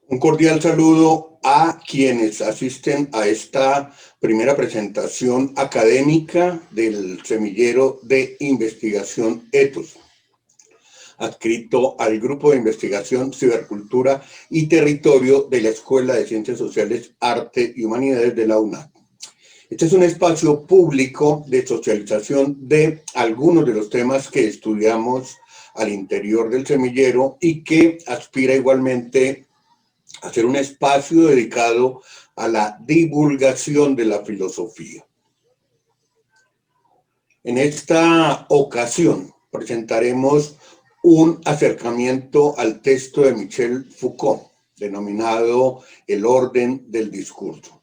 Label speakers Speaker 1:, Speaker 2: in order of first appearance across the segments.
Speaker 1: Un cordial saludo a quienes asisten a esta primera presentación académica del Semillero de Investigación Ethos, adscrito al Grupo de Investigación, Cibercultura y Territorio de la Escuela de Ciencias Sociales, Arte y Humanidades de la UNAD. Este es un espacio público de socialización de algunos de los temas que estudiamos al interior del semillero y que aspira igualmente a ser un espacio dedicado a la divulgación de la filosofía. En esta ocasión presentaremos un acercamiento al texto de Michel Foucault, denominado El orden del discurso.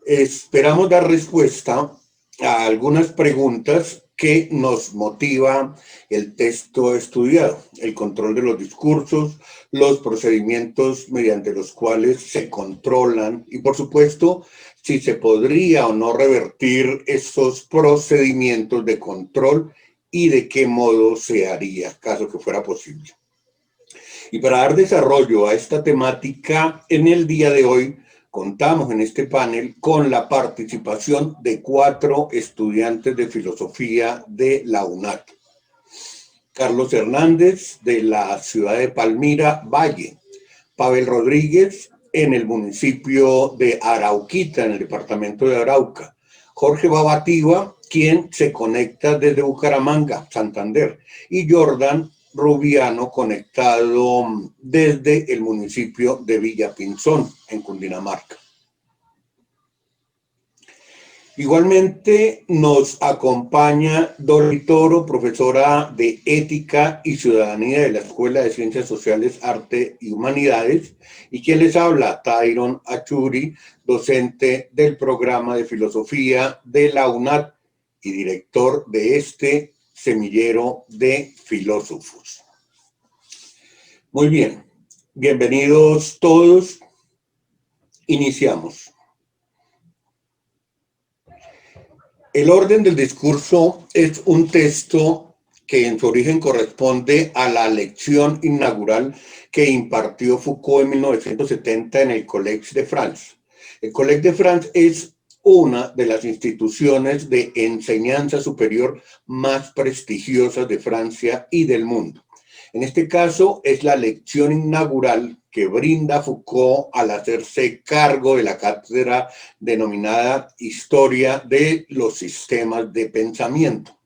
Speaker 1: Esperamos dar respuesta a algunas preguntas que nos motiva el texto estudiado: el control de los discursos, los procedimientos mediante los cuales se controlan y, por supuesto, si se podría o no revertir esos procedimientos de control y de qué modo se haría, caso que fuera posible. Y para dar desarrollo a esta temática, en el día de hoy contamos en este panel con la participación de 4 estudiantes de filosofía de la UNAD. Carlos Hernández, de la ciudad de Palmira, Valle. Pavel Rodríguez, en el municipio de Arauquita, en el departamento de Arauca. Jorge Babativa, quien se conecta desde Bucaramanga, Santander. Y Jordan Rubiano, conectado desde el municipio de Villapinzón, en Cundinamarca. Igualmente nos acompaña Dori Toro, profesora de Ética y Ciudadanía de la Escuela de Ciencias Sociales, Arte y Humanidades, y quien les habla, Tyron Achuri, docente del programa de Filosofía de la UNAD y director de este semillero de filósofos. Muy bien, bienvenidos todos. Iniciamos. El orden del discurso es un texto que en su origen corresponde a la lección inaugural que impartió Foucault en 1970 en el Collège de France. El Collège de France es una de las instituciones de enseñanza superior más prestigiosas de Francia y del mundo. En este caso es la lección inaugural que brinda Foucault al hacerse cargo de la cátedra denominada Historia de los Sistemas de Pensamiento.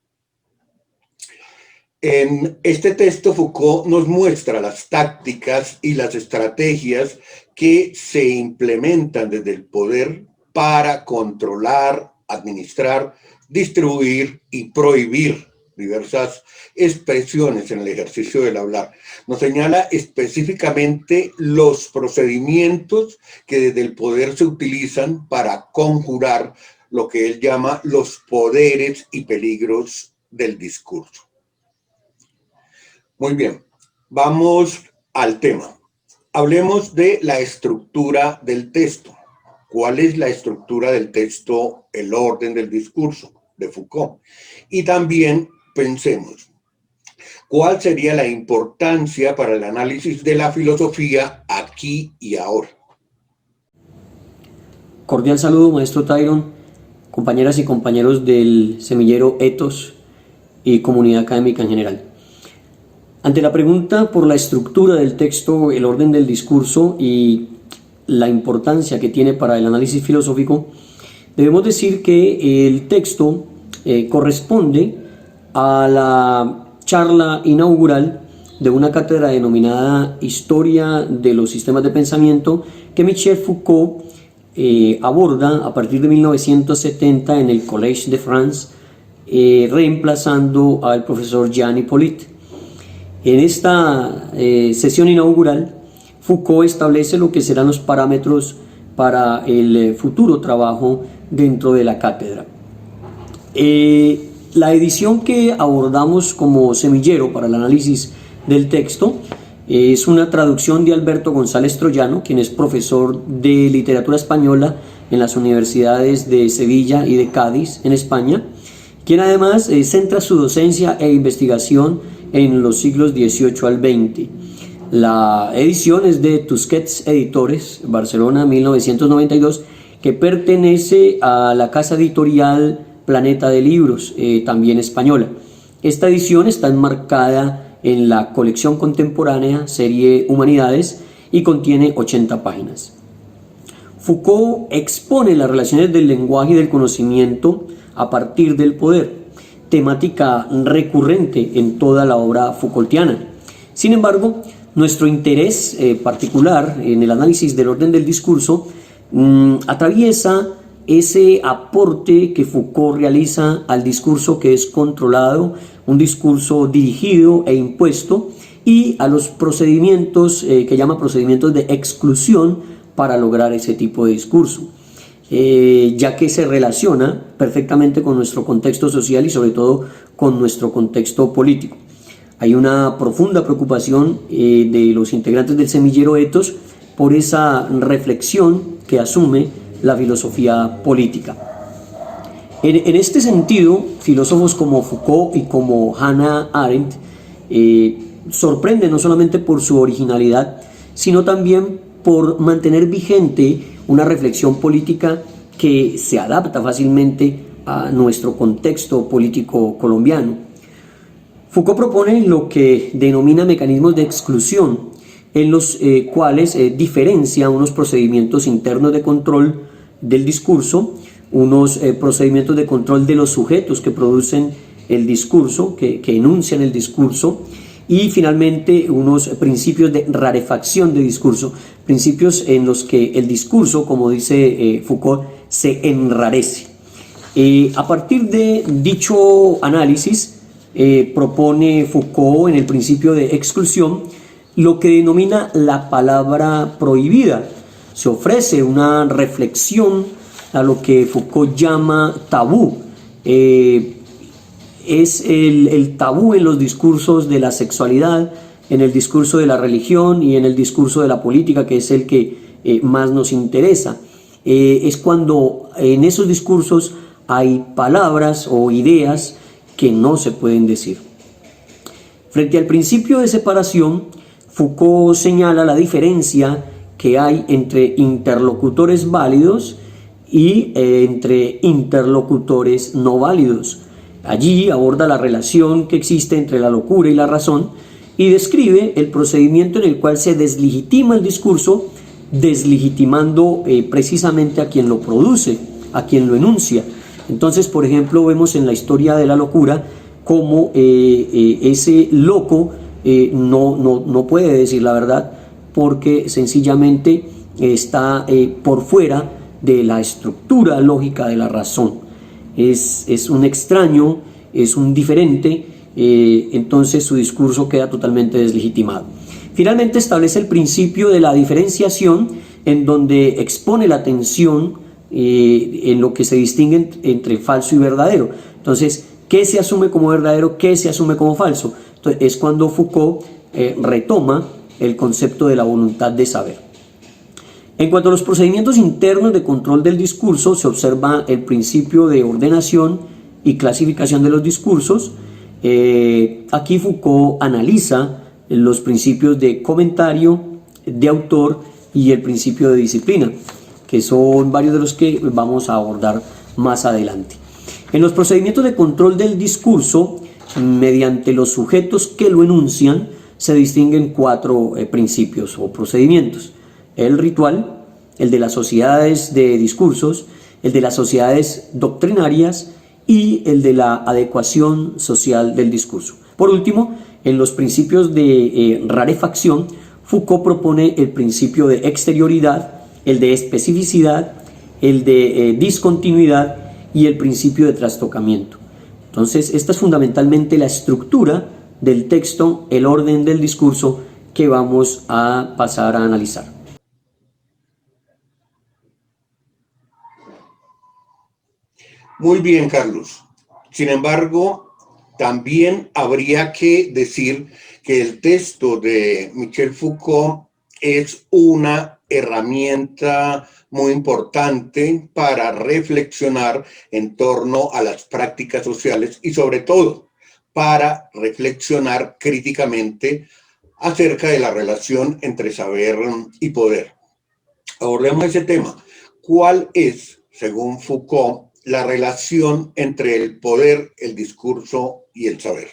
Speaker 1: En este texto Foucault nos muestra las tácticas y las estrategias que se implementan desde el poder para controlar, administrar, distribuir y prohibir diversas expresiones en el ejercicio del hablar. Nos señala específicamente los procedimientos que desde el poder se utilizan para conjurar lo que él llama los poderes y peligros del discurso. Muy bien, vamos al tema. Hablemos de la estructura del texto. ¿Cuál es la estructura del texto El orden del discurso de Foucault? Y también pensemos, ¿cuál sería la importancia para el análisis de la filosofía aquí y ahora?
Speaker 2: Cordial saludo, maestro Tyron, compañeras y compañeros del semillero Ethos y comunidad académica en general. Ante la pregunta por la estructura del texto, el orden del discurso y la importancia que tiene para el análisis filosófico, debemos decir que el texto corresponde a la charla inaugural de una cátedra denominada Historia de los Sistemas de Pensamiento que Michel Foucault aborda a partir de 1970 en el Collège de France, reemplazando al profesor Jean Hippolyte. En esta sesión inaugural, Foucault establece lo que serán los parámetros para el futuro trabajo dentro de la cátedra. La edición que abordamos como semillero para el análisis del texto es una traducción de Alberto González Troyano, quien es profesor de literatura española en las universidades de Sevilla y de Cádiz, en España, quien además centra su docencia e investigación en los siglos XVIII al XX. La edición es de Tusquets Editores, Barcelona, 1992, que pertenece a la casa editorial Planeta de Libros, también española. Esta edición está enmarcada en la colección contemporánea serie Humanidades y contiene 80 páginas. Foucault expone las relaciones del lenguaje y del conocimiento a partir del poder, temática recurrente en toda la obra Foucaultiana. Sin embargo, nuestro interés particular en el análisis del orden del discurso atraviesa ese aporte que Foucault realiza al discurso que es controlado, un discurso dirigido e impuesto, y a los procedimientos que llama procedimientos de exclusión para lograr ese tipo de discurso, ya que se relaciona perfectamente con nuestro contexto social y sobre todo con nuestro contexto político. Hay una profunda preocupación de los integrantes del semillero Ethos por esa reflexión que asume la filosofía política. En este sentido, filósofos como Foucault y como Hannah Arendt sorprenden no solamente por su originalidad, sino también por mantener vigente una reflexión política que se adapta fácilmente a nuestro contexto político colombiano. Foucault propone lo que denomina mecanismos de exclusión, en los cuales diferencia unos procedimientos internos de control del discurso, unos procedimientos de control de los sujetos que producen el discurso, que enuncian el discurso, y finalmente unos principios de rarefacción de discurso, principios en los que el discurso, como dice Foucault, se enrarece. A partir de dicho análisis, propone Foucault en el principio de exclusión lo que denomina la palabra prohibida. Se ofrece una reflexión a lo que Foucault llama tabú. Es el tabú en los discursos de la sexualidad, en el discurso de la religión y en el discurso de la política, que es el que más nos interesa. Es cuando en esos discursos hay palabras o ideas que no se pueden decir. Frente al principio de separación, Foucault señala la diferencia que hay entre interlocutores válidos y entre interlocutores no válidos. Allí aborda la relación que existe entre la locura y la razón y describe el procedimiento en el cual se deslegitima el discurso, deslegitimando precisamente a quien lo produce, a quien lo enuncia. Entonces, por ejemplo, vemos en la historia de la locura cómo ese loco no puede decir la verdad porque sencillamente está por fuera de la estructura lógica de la razón. Es un extraño, es un diferente, entonces su discurso queda totalmente deslegitimado. Finalmente establece el principio de la diferenciación, en donde expone la tensión en lo que se distingue entre falso y verdadero. Entonces, ¿qué se asume como verdadero? ¿Qué se asume como falso? Entonces, es cuando Foucault retoma el concepto de la voluntad de saber. En cuanto a los procedimientos internos de control del discurso, se observa el principio de ordenación y clasificación de los discursos. Aquí Foucault analiza los principios de comentario, de autor y el principio de disciplina, que son varios de los que vamos a abordar más adelante. En los procedimientos de control del discurso, mediante los sujetos que lo enuncian, se distinguen cuatro principios o procedimientos: el ritual, el de las sociedades de discursos, el de las sociedades doctrinarias y el de la adecuación social del discurso. Por último, en los principios de rarefacción, Foucault propone el principio de exterioridad, el de especificidad, el de discontinuidad y el principio de trastocamiento. Entonces, esta es fundamentalmente la estructura del texto, el orden del discurso que vamos a pasar a analizar.
Speaker 1: Muy bien, Carlos. Sin embargo, también habría que decir que el texto de Michel Foucault es una herramienta muy importante para reflexionar en torno a las prácticas sociales y sobre todo para reflexionar críticamente acerca de la relación entre saber y poder. Abordemos ese tema. ¿Cuál es, según Foucault, la relación entre el poder, el discurso y el saber?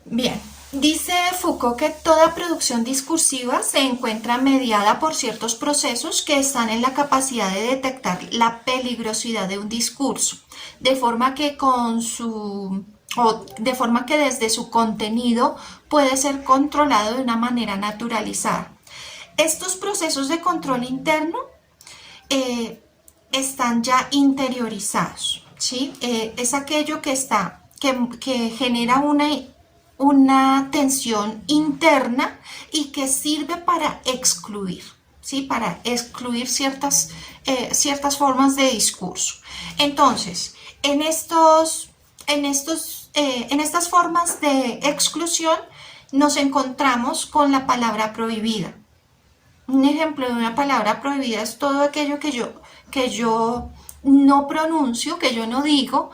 Speaker 3: Bien, dice Foucault que toda producción discursiva se encuentra mediada por ciertos procesos que están en la capacidad de detectar la peligrosidad de un discurso, de forma que de forma que desde su contenido puede ser controlado de una manera naturalizada. Estos procesos de control interno están ya interiorizados, ¿sí? Es aquello que genera una tensión interna y que sirve para excluir, ¿sí? Para excluir ciertas formas de discurso. Entonces, en estas formas de exclusión nos encontramos con la palabra prohibida. Un ejemplo de una palabra prohibida es todo aquello que yo no pronuncio, que yo no digo,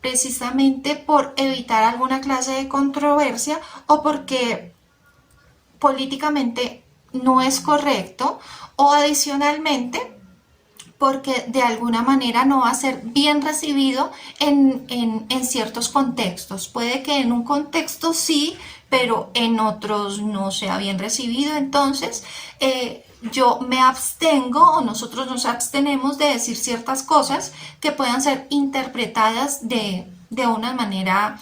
Speaker 3: precisamente por evitar alguna clase de controversia o porque políticamente no es correcto, o adicionalmente porque de alguna manera no va a ser bien recibido en ciertos contextos. Puede que en un contexto sí, pero en otros no sea bien recibido. Entonces, yo me abstengo o nosotros nos abstenemos de decir ciertas cosas que puedan ser interpretadas de una manera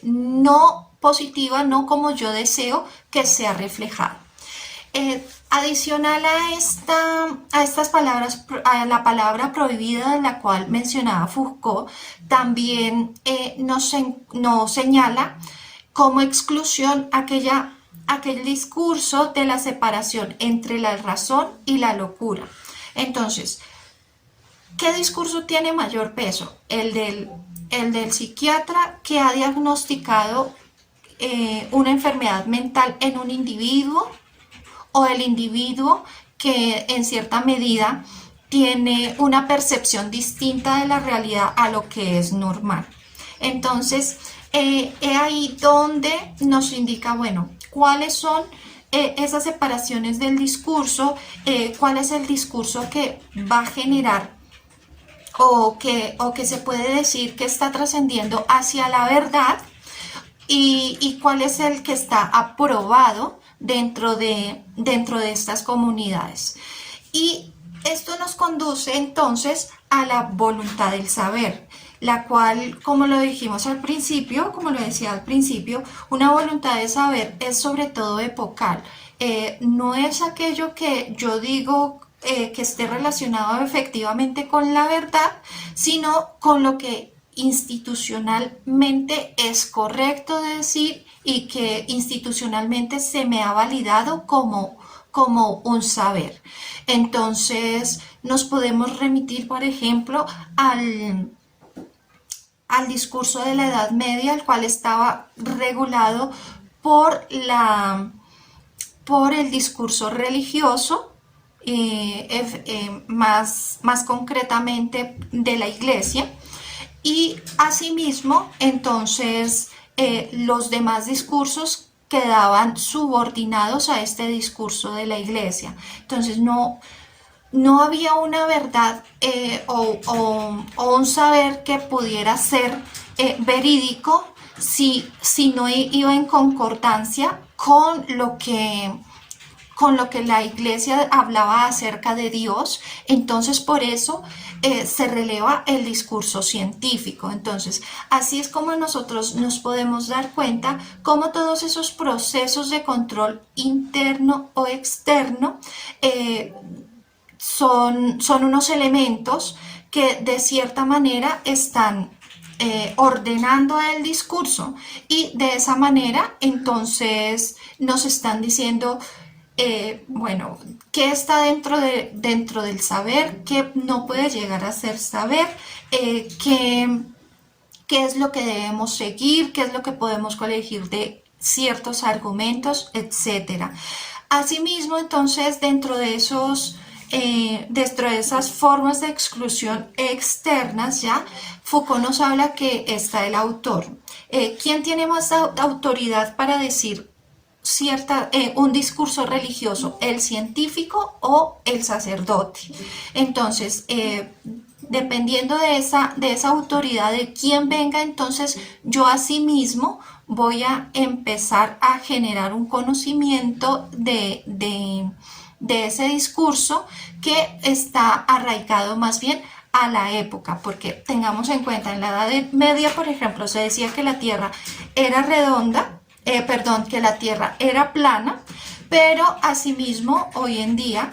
Speaker 3: no positiva, no como yo deseo que sea reflejado. Adicional a estas palabras, a la palabra prohibida de la cual mencionaba Foucault, también nos señala como exclusión aquel discurso de la separación entre la razón y la locura. Entonces, ¿qué discurso tiene mayor peso? El del psiquiatra que ha diagnosticado una enfermedad mental en un individuo, o el individuo que en cierta medida tiene una percepción distinta de la realidad a lo que es normal. Entonces, ahí donde nos indica, bueno, cuáles son esas separaciones del discurso, cuál es el discurso que va a generar o que se puede decir que está trascendiendo hacia la verdad, y cuál es el que está aprobado dentro de estas comunidades. Y esto nos conduce entonces a la voluntad del saber, la cual, como lo dijimos al principio, como lo decía al principio, una voluntad de saber es sobre todo epocal. No es aquello que yo digo que esté relacionado efectivamente con la verdad, sino con lo que institucionalmente es correcto de decir y que institucionalmente se me ha validado como un saber. Entonces, nos podemos remitir, por ejemplo, al discurso de la Edad Media, el cual estaba regulado por el discurso religioso, más concretamente de la Iglesia. Y asimismo, entonces, los demás discursos quedaban subordinados a este discurso de la Iglesia. Entonces, no había una verdad o un saber que pudiera ser verídico si no iba en concordancia con lo que la Iglesia hablaba acerca de Dios. Entonces, por eso se releva el discurso científico. Entonces, así es como nosotros nos podemos dar cuenta cómo todos esos procesos de control interno o externo son unos elementos que de cierta manera están ordenando el discurso, y de esa manera entonces nos están diciendo, bueno, qué está dentro del saber, qué no puede llegar a ser saber, qué es lo que debemos seguir, qué es lo que podemos colegir de ciertos argumentos, etcétera. Asimismo, entonces, dentro de esas formas de exclusión externas, ya Foucault nos habla que está el autor. ¿Quién tiene más autoridad para decir un discurso religioso, el científico o el sacerdote? Entonces, dependiendo de esa autoridad, de quién venga, entonces yo asimismo voy a empezar a generar un conocimiento de ese discurso que está arraigado más bien a la época, porque tengamos en cuenta, en la Edad Media, por ejemplo, se decía que la Tierra era redonda, que la Tierra era plana, pero asimismo hoy en día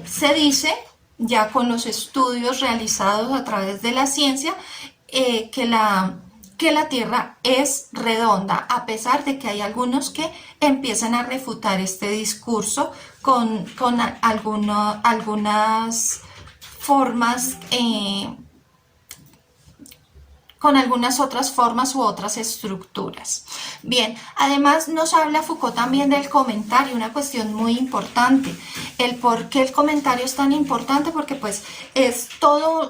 Speaker 3: se dice, ya con los estudios realizados a través de la ciencia, que la Tierra es redonda, a pesar de que hay algunos que empiezan a refutar este discurso con algunas formas, con algunas otras formas u otras estructuras. Bien, además nos habla Foucault también del comentario, una cuestión muy importante. El por qué el comentario es tan importante, porque pues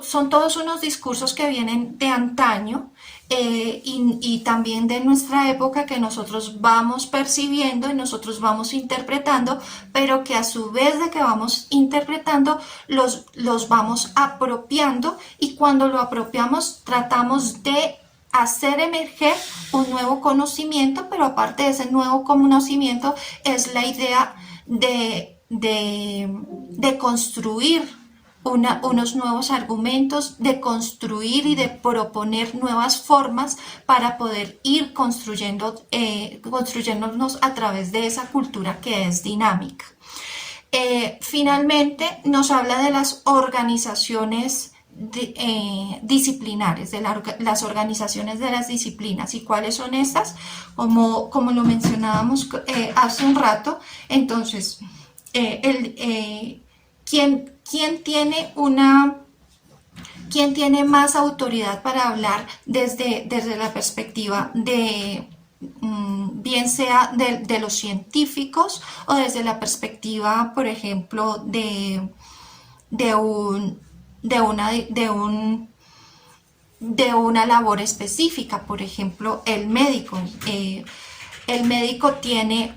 Speaker 3: son todos unos discursos que vienen de antaño, y también de nuestra época, que nosotros vamos percibiendo y nosotros vamos interpretando, pero que a su vez de que vamos interpretando, los vamos apropiando, y cuando lo apropiamos tratamos de hacer emerger un nuevo conocimiento, pero aparte de ese nuevo conocimiento es la idea de construir unos nuevos argumentos, de construir y de proponer nuevas formas para poder ir construyéndonos a través de esa cultura que es dinámica. Finalmente nos habla de las organizaciones disciplinares, de las organizaciones de las disciplinas. ¿Y cuáles son estas? Como lo mencionábamos hace un rato, entonces, ¿quién tiene más autoridad para hablar desde la perspectiva de, bien sea de los científicos, o desde la perspectiva, por ejemplo, de una labor específica? Por ejemplo, el médico. El médico tiene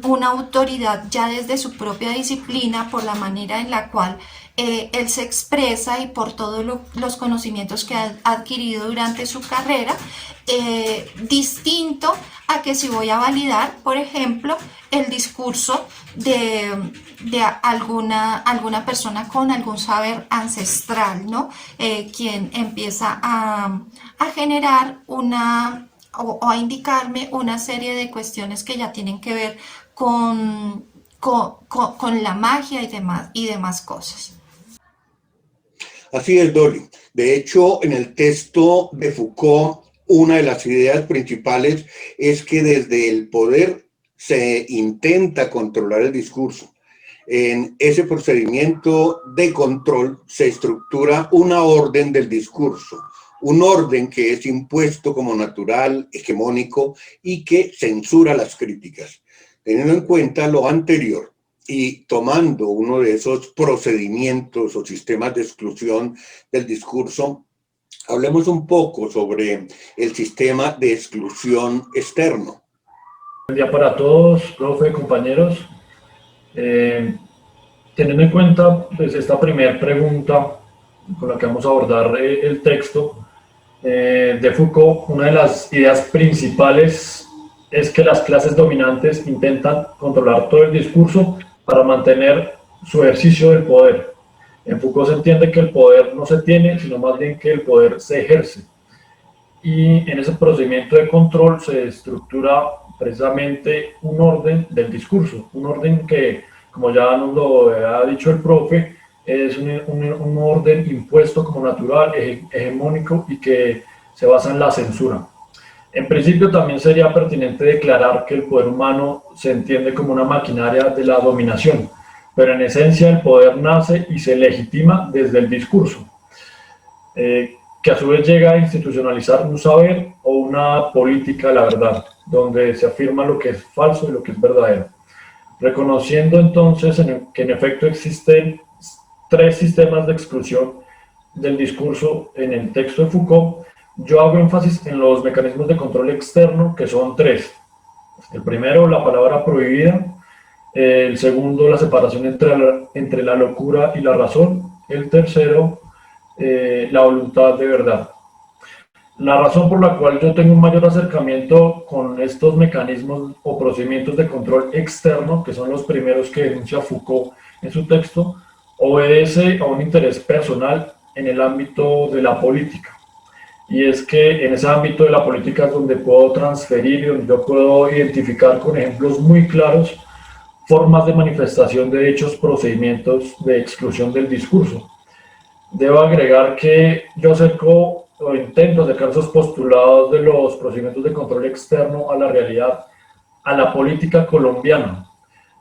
Speaker 3: una autoridad ya desde su propia disciplina, por la manera en la cual él se expresa y por todos los conocimientos que ha adquirido durante su carrera, distinto a que si voy a validar, por ejemplo, el discurso de alguna persona con algún saber ancestral, ¿no? Quien empieza a generar o a indicarme una serie de cuestiones que ya tienen que ver con la magia y demás cosas.
Speaker 1: Así es, Dolly. De hecho, en el texto de Foucault, una de las ideas principales es que desde el poder se intenta controlar el discurso. En ese procedimiento de control se estructura una orden del discurso, un orden que es impuesto como natural, hegemónico, y que censura las críticas. Teniendo en cuenta lo anterior y tomando uno de esos procedimientos o sistemas de exclusión del discurso, hablemos un poco sobre el sistema de exclusión externo.
Speaker 4: Buen día para todos, profe, compañeros. Teniendo en cuenta pues, esta primera pregunta con la que vamos a abordar el texto de Foucault, una de las ideas principales es que las clases dominantes intentan controlar todo el discurso para mantener su ejercicio del poder. En Foucault se entiende que el poder no se tiene, sino más bien que el poder se ejerce. Y en ese procedimiento de control se estructura precisamente un orden del discurso, un orden que, como ya nos lo ha dicho el profe, es un orden impuesto como natural, hegemónico y que se basa en la censura. En principio también sería pertinente declarar que el poder humano se entiende como una maquinaria de la dominación, pero en esencia el poder nace y se legitima desde el discurso, que a su vez llega a institucionalizar un saber o una política de la verdad, donde se afirma lo que es falso y lo que es verdadero. Reconociendo entonces que en efecto existen tres sistemas de exclusión del discurso en el texto de Foucault, yo hago énfasis en los mecanismos de control externo, que son tres. El primero, la palabra prohibida. El segundo, la separación entre la locura y la razón. El tercero, la voluntad de verdad. La razón por la cual yo tengo un mayor acercamiento con estos mecanismos o procedimientos de control externo, que son los primeros que denuncia Foucault en su texto, obedece a un interés personal en el ámbito de la política. Y es que en ese ámbito de la política es donde puedo transferir y donde yo puedo identificar con ejemplos muy claros formas de manifestación de dichos procedimientos de exclusión del discurso. Debo agregar que yo acerco o intento acercar esos postulados de los procedimientos de control externo a la realidad, a la política colombiana,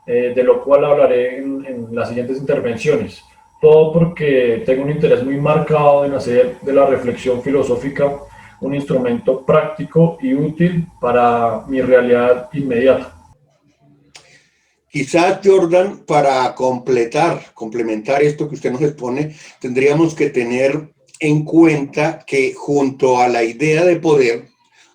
Speaker 4: de lo cual hablaré en las siguientes intervenciones. Todo porque tengo un interés muy marcado en hacer de la reflexión filosófica un instrumento práctico y útil para mi realidad inmediata.
Speaker 1: Quizás, Jordan, para complementar esto que usted nos expone, tendríamos que tener en cuenta que junto a la idea de poder,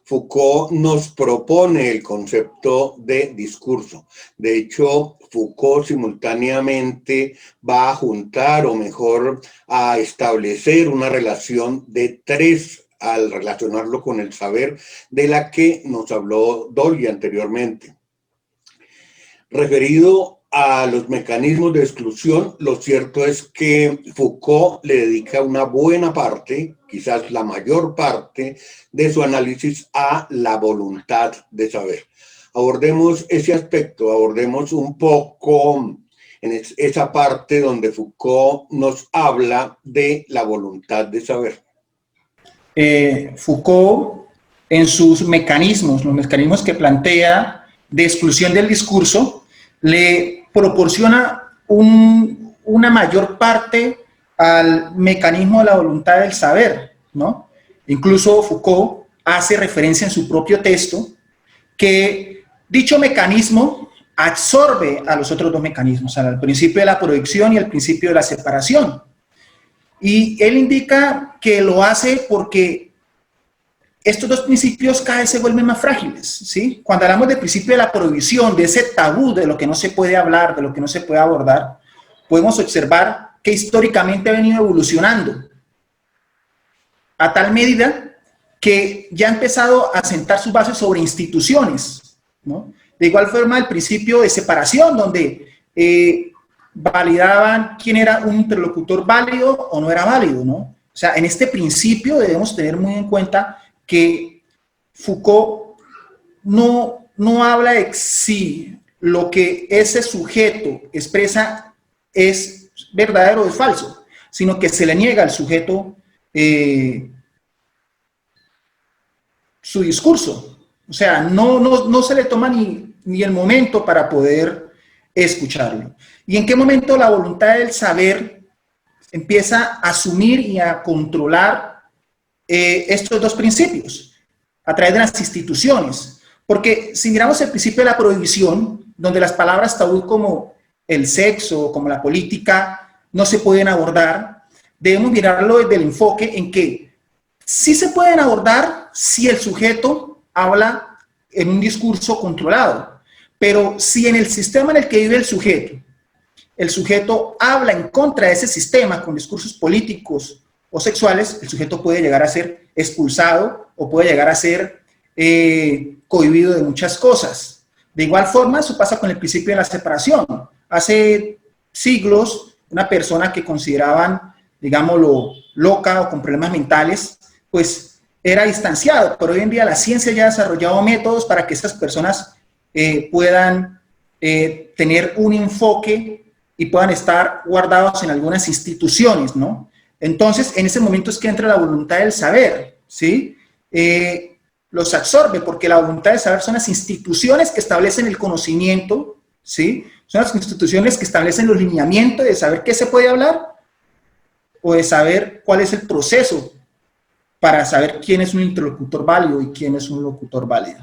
Speaker 1: Foucault nos propone el concepto de discurso. De hecho, Foucault simultáneamente va a juntar, o mejor, a establecer una relación de tres al relacionarlo con el saber, de la que nos habló Dolly anteriormente. Referido a los mecanismos de exclusión, lo cierto es que Foucault le dedica una buena parte, quizás la mayor parte, de su análisis a la voluntad de saber. Abordemos ese aspecto, abordemos un poco en esa parte donde Foucault nos habla de la voluntad de saber.
Speaker 5: Foucault, en sus mecanismos, los mecanismos que plantea de exclusión del discurso, le proporciona una mayor parte al mecanismo de la voluntad del saber, ¿no? Incluso Foucault hace referencia en su propio texto que dicho mecanismo absorbe a los otros dos mecanismos, al principio de la proyección y el principio de la separación. Y él indica que lo hace porque estos dos principios cada vez se vuelven más frágiles, ¿sí? Cuando hablamos del principio de la prohibición, de ese tabú de lo que no se puede hablar, de lo que no se puede abordar, podemos observar que históricamente ha venido evolucionando a tal medida que ya ha empezado a sentar sus bases sobre instituciones, ¿no? De igual forma, el principio de separación, donde validaban quién era un interlocutor válido o no era válido, ¿no? O sea, en este principio debemos tener muy en cuenta que Foucault no habla de si lo que ese sujeto expresa es verdadero o es falso, sino que se le niega al sujeto su discurso. O sea, no se le toma ni el momento para poder escucharlo. ¿Y en qué momento la voluntad del saber empieza a asumir y a controlar estos dos principios? A través de las instituciones. Porque si miramos el principio de la prohibición, donde las palabras tabú como el sexo, como la política, no se pueden abordar, debemos mirarlo desde el enfoque en que sí se pueden abordar si el sujeto habla en un discurso controlado, pero si en el sistema en el que vive el sujeto habla en contra de ese sistema con discursos políticos o sexuales, el sujeto puede llegar a ser expulsado o puede llegar a ser cohibido de muchas cosas. De igual forma, eso pasa con el principio de la separación. Hace siglos, una persona que consideraban, digámoslo, loca o con problemas mentales, pues era distanciado, pero hoy en día la ciencia ya ha desarrollado métodos para que estas personas puedan tener un enfoque y puedan estar guardados en algunas instituciones, ¿no? Entonces, en ese momento es que entra la voluntad del saber, ¿sí? Los absorbe, porque la voluntad del saber son las instituciones que establecen el conocimiento, ¿sí? Son las instituciones que establecen los lineamientos de saber qué se puede hablar o de saber cuál es el proceso para saber quién es un interlocutor válido y quién es un locutor válido.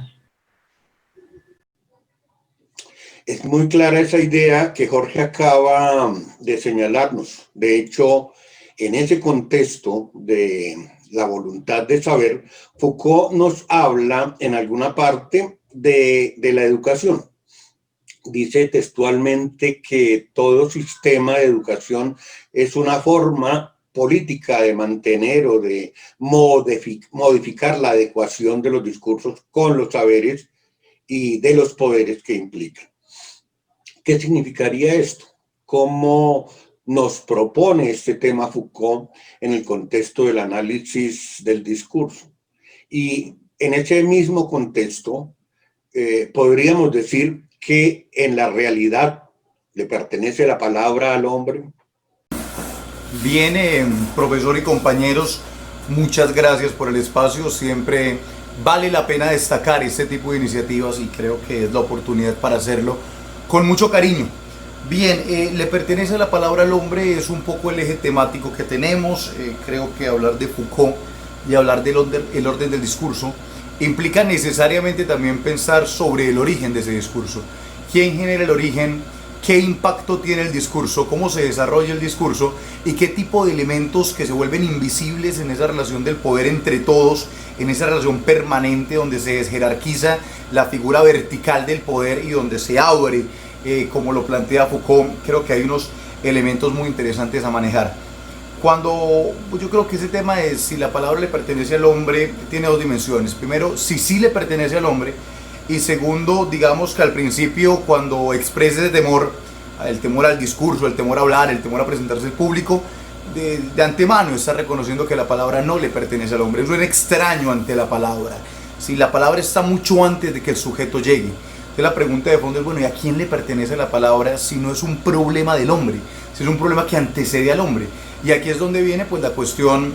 Speaker 1: Es muy clara esa idea que Jorge acaba de señalarnos. De hecho, en ese contexto de la voluntad de saber, Foucault nos habla en alguna parte de la educación. Dice textualmente que todo sistema de educación es una forma política de mantener o de modificar la adecuación de los discursos con los saberes y de los poderes que implican. ¿Qué significaría esto? ¿Cómo nos propone este tema Foucault en el contexto del análisis del discurso? Y en ese mismo contexto, podríamos decir que en la realidad le pertenece la palabra al hombre.
Speaker 6: Bien, profesor y compañeros, muchas gracias por el espacio. Siempre vale la pena destacar este tipo de iniciativas y creo que es la oportunidad para hacerlo con mucho cariño. Bien, le pertenece la palabra al hombre, es un poco el eje temático que tenemos. Creo que hablar de Foucault y hablar del orden del discurso implica necesariamente también pensar sobre el origen de ese discurso. ¿Quién genera el origen? ¿Qué impacto tiene el discurso? ¿Cómo se desarrolla el discurso? ¿Y qué tipo de elementos que se vuelven invisibles en esa relación del poder entre todos, en esa relación permanente donde se desjerarquiza la figura vertical del poder y donde se abre, como lo plantea Foucault? Creo que hay unos elementos muy interesantes a manejar. Yo creo que ese tema de si la palabra le pertenece al hombre tiene dos dimensiones. Primero, si sí le pertenece al hombre, y segundo, digamos que al principio cuando expresa ese temor, el temor al discurso, el temor a hablar, el temor a presentarse al público, de antemano está reconociendo que la palabra no le pertenece al hombre. Es un extraño ante la palabra. Si la palabra está mucho antes de que el sujeto llegue. Entonces la pregunta de fondo es, bueno, ¿y a quién le pertenece la palabra si no es un problema del hombre? Si es un problema que antecede al hombre. Y aquí es donde viene pues la cuestión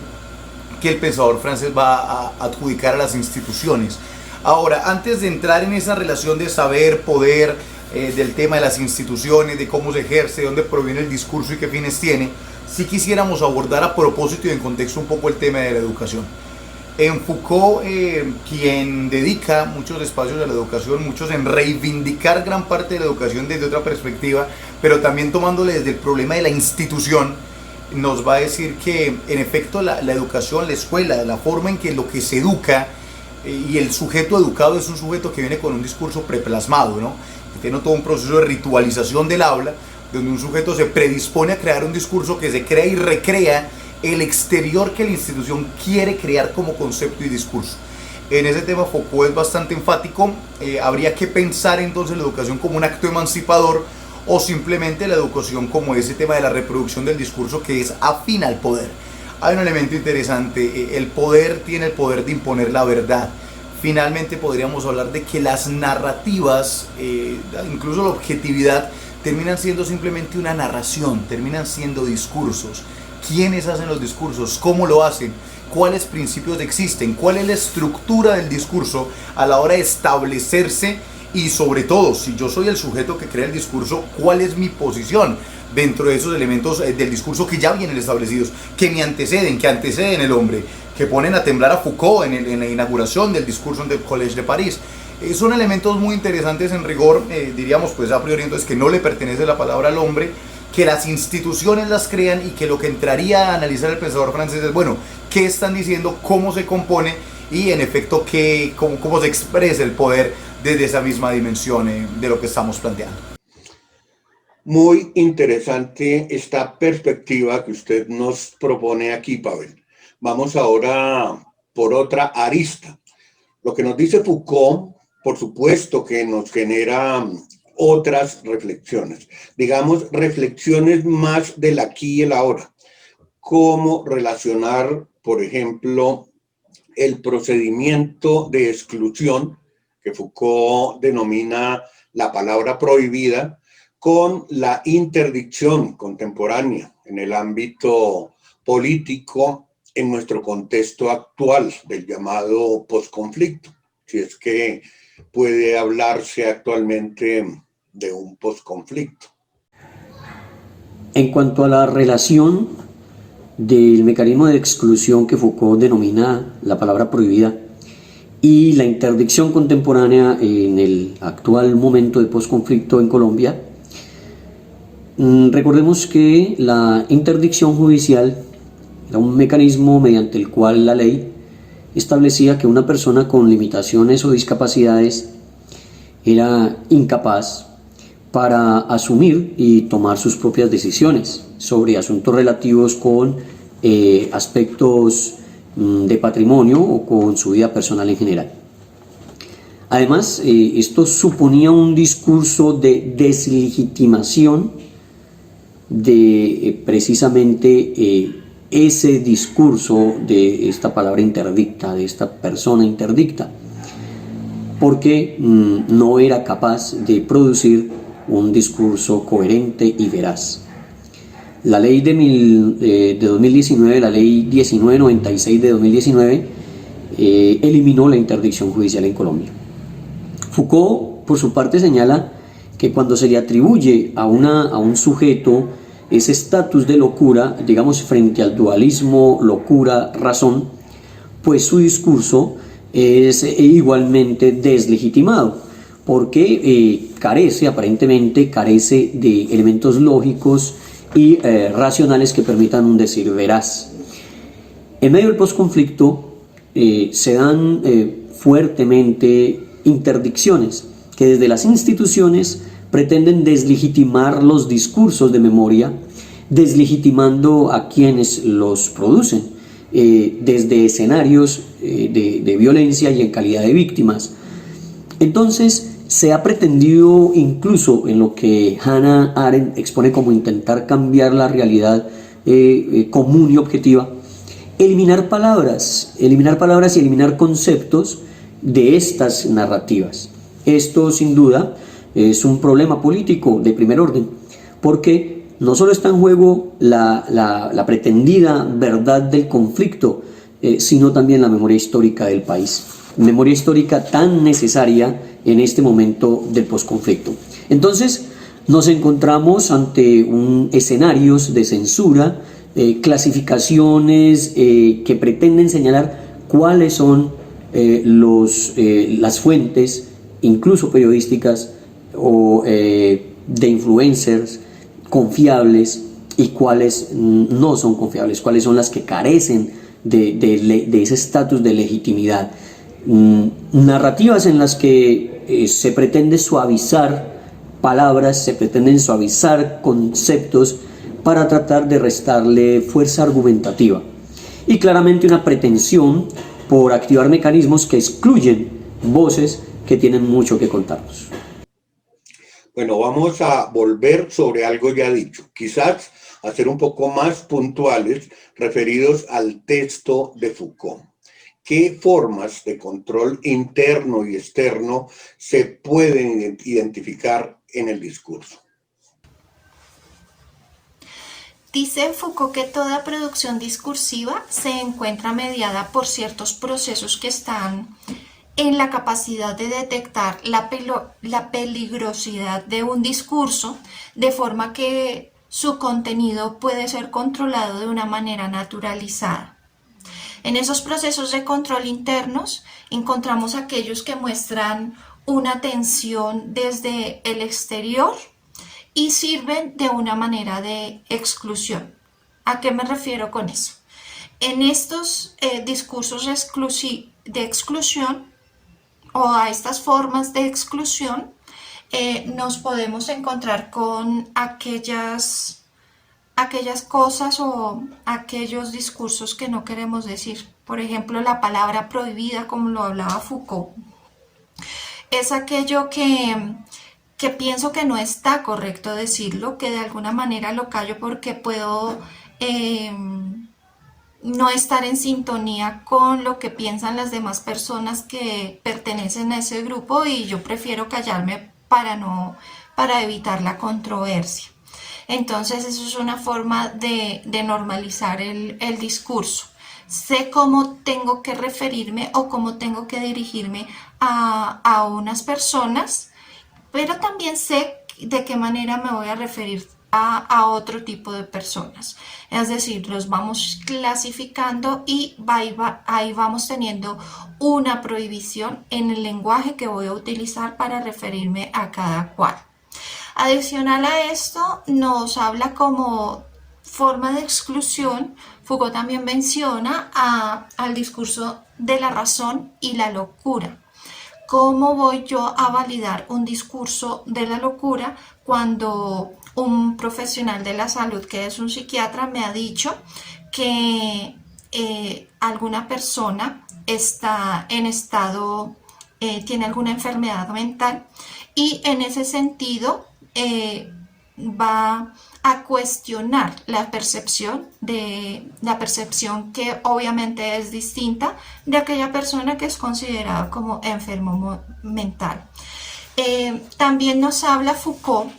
Speaker 6: que el pensador francés va a adjudicar a las instituciones. Ahora, antes de entrar en esa relación de saber, poder, del tema de las instituciones, de cómo se ejerce, de dónde proviene el discurso y qué fines tiene, sí quisiéramos abordar a propósito y en contexto un poco el tema de la educación. En Foucault, quien dedica muchos espacios a la educación, muchos en reivindicar gran parte de la educación desde otra perspectiva, pero también tomándole desde el problema de la institución, nos va a decir que en efecto la educación, la escuela, la forma en que lo que se educa, y el sujeto educado es un sujeto que viene con un discurso preplasmado, ¿no? Que tiene todo un proceso de ritualización del habla, donde un sujeto se predispone a crear un discurso que se crea y recrea el exterior que la institución quiere crear como concepto y discurso. En ese tema Foucault es bastante enfático. Habría que pensar entonces la educación como un acto emancipador o simplemente la educación como ese tema de la reproducción del discurso que es afín al poder. Hay un elemento interesante, el poder tiene el poder de imponer la verdad. Finalmente podríamos hablar de que las narrativas, incluso la objetividad, terminan siendo simplemente una narración, terminan siendo discursos. ¿Quiénes hacen los discursos? ¿Cómo lo hacen? ¿Cuáles principios existen? ¿Cuál es la estructura del discurso a la hora de establecerse? Y sobre todo, si yo soy el sujeto que crea el discurso, ¿cuál es mi posición dentro de esos elementos del discurso que ya vienen establecidos, que me anteceden, que anteceden el hombre, que ponen a temblar a Foucault en la inauguración del discurso del Collège de París? Son elementos muy interesantes en rigor, diríamos pues a priori entonces que no le pertenece la palabra al hombre, que las instituciones las crean y que lo que entraría a analizar el pensador francés es, bueno, ¿qué están diciendo? ¿Cómo se compone? Y en efecto, cómo se expresa el poder desde esa misma dimensión de lo que estamos planteando.
Speaker 1: Muy interesante esta perspectiva que usted nos propone aquí, Pavel. Vamos ahora por otra arista. Lo que nos dice Foucault, por supuesto que nos genera otras reflexiones, digamos reflexiones más del aquí y el ahora. Cómo relacionar, por ejemplo, el procedimiento de exclusión, que Foucault denomina la palabra prohibida, con la interdicción contemporánea en el ámbito político en nuestro contexto actual del llamado posconflicto, si es que puede hablarse actualmente de un posconflicto.
Speaker 2: En cuanto a la relación del mecanismo de exclusión que Foucault denomina la palabra prohibida y la interdicción contemporánea en el actual momento de posconflicto en Colombia, recordemos que la interdicción judicial era un mecanismo mediante el cual la ley establecía que una persona con limitaciones o discapacidades era incapaz para asumir y tomar sus propias decisiones sobre asuntos relativos con aspectos de patrimonio o con su vida personal en general. Además, esto suponía un discurso de deslegitimación de precisamente ese discurso de esta palabra interdicta, de esta persona interdicta, porque no era capaz de producir un discurso coherente y veraz. La ley de 2019, la ley 1996 de 2019, eliminó la interdicción judicial en Colombia. Foucault, por su parte, señala que cuando se le atribuye a un sujeto ese estatus de locura, digamos, frente al dualismo locura-razón, pues su discurso es igualmente deslegitimado, porque aparentemente carece de elementos lógicos y racionales que permitan un decir veraz. En medio del posconflicto se dan fuertemente interdicciones que desde las instituciones pretenden deslegitimar los discursos de memoria, deslegitimando a quienes los producen, desde escenarios de violencia y en calidad de víctimas. Entonces, se ha pretendido, incluso en lo que Hannah Arendt expone como intentar cambiar la realidad común y objetiva, eliminar palabras y eliminar conceptos de estas narrativas. Esto, sin duda, es un problema político de primer orden, porque no solo está en juego la pretendida verdad del conflicto, sino también la memoria histórica del país. Memoria histórica tan necesaria en este momento del posconflicto. Entonces, nos encontramos ante escenarios de censura, clasificaciones que pretenden señalar cuáles son las fuentes, incluso periodísticas o de influencers confiables y cuáles no son confiables, cuáles son las que carecen de ese estatus de legitimidad. Narrativas en las que se pretende suavizar palabras, se pretenden suavizar conceptos para tratar de restarle fuerza argumentativa, y claramente una pretensión por activar mecanismos que excluyen voces que tienen mucho que contarnos.
Speaker 1: Bueno, vamos a volver sobre algo ya dicho, quizás a ser un poco más puntuales referidos al texto de Foucault. ¿Qué formas de control interno y externo se pueden identificar en el discurso?
Speaker 3: Dice Foucault que toda producción discursiva se encuentra mediada por ciertos procesos que están en la capacidad de detectar la peligrosidad de un discurso, de forma que su contenido puede ser controlado de una manera naturalizada. En esos procesos de control internos encontramos aquellos que muestran una tensión desde el exterior y sirven de una manera de exclusión. ¿A qué me refiero con eso? En estos discursos de exclusión o a estas formas de exclusión nos podemos encontrar con aquellas cosas o aquellos discursos que no queremos decir. Por ejemplo, la palabra prohibida, como lo hablaba Foucault, es aquello que pienso que no está correcto decirlo, que de alguna manera lo callo porque puedo no estar en sintonía con lo que piensan las demás personas que pertenecen a ese grupo, y yo prefiero callarme para no para evitar la controversia. Entonces eso es una forma de normalizar el discurso. Sé cómo tengo que referirme o cómo tengo que dirigirme a unas personas, pero también sé de qué manera me voy a referir a otro tipo de personas. Es decir, los vamos clasificando y ahí vamos teniendo una prohibición en el lenguaje que voy a utilizar para referirme a cada cual. Adicional a esto, nos habla como forma de exclusión. Foucault también menciona al discurso de la razón y la locura. ¿Cómo voy yo a validar un discurso de la locura cuando un profesional de la salud, que es un psiquiatra, me ha dicho que alguna persona está en estado, tiene alguna enfermedad mental, y en ese sentido va a cuestionar la percepción que obviamente es distinta de aquella persona que es considerada como enfermo mental. También nos habla Foucault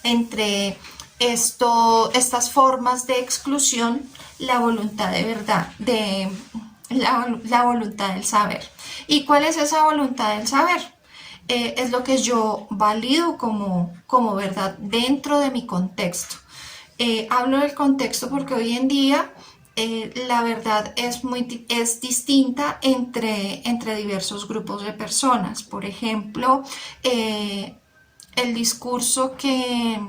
Speaker 3: entre estas formas de exclusión, la voluntad de verdad, la voluntad del saber. ¿Y cuál es esa voluntad del saber? Es lo que yo valido como verdad dentro de mi contexto. Hablo del contexto porque hoy en día la verdad es distinta entre diversos grupos de personas. Por ejemplo, el discurso que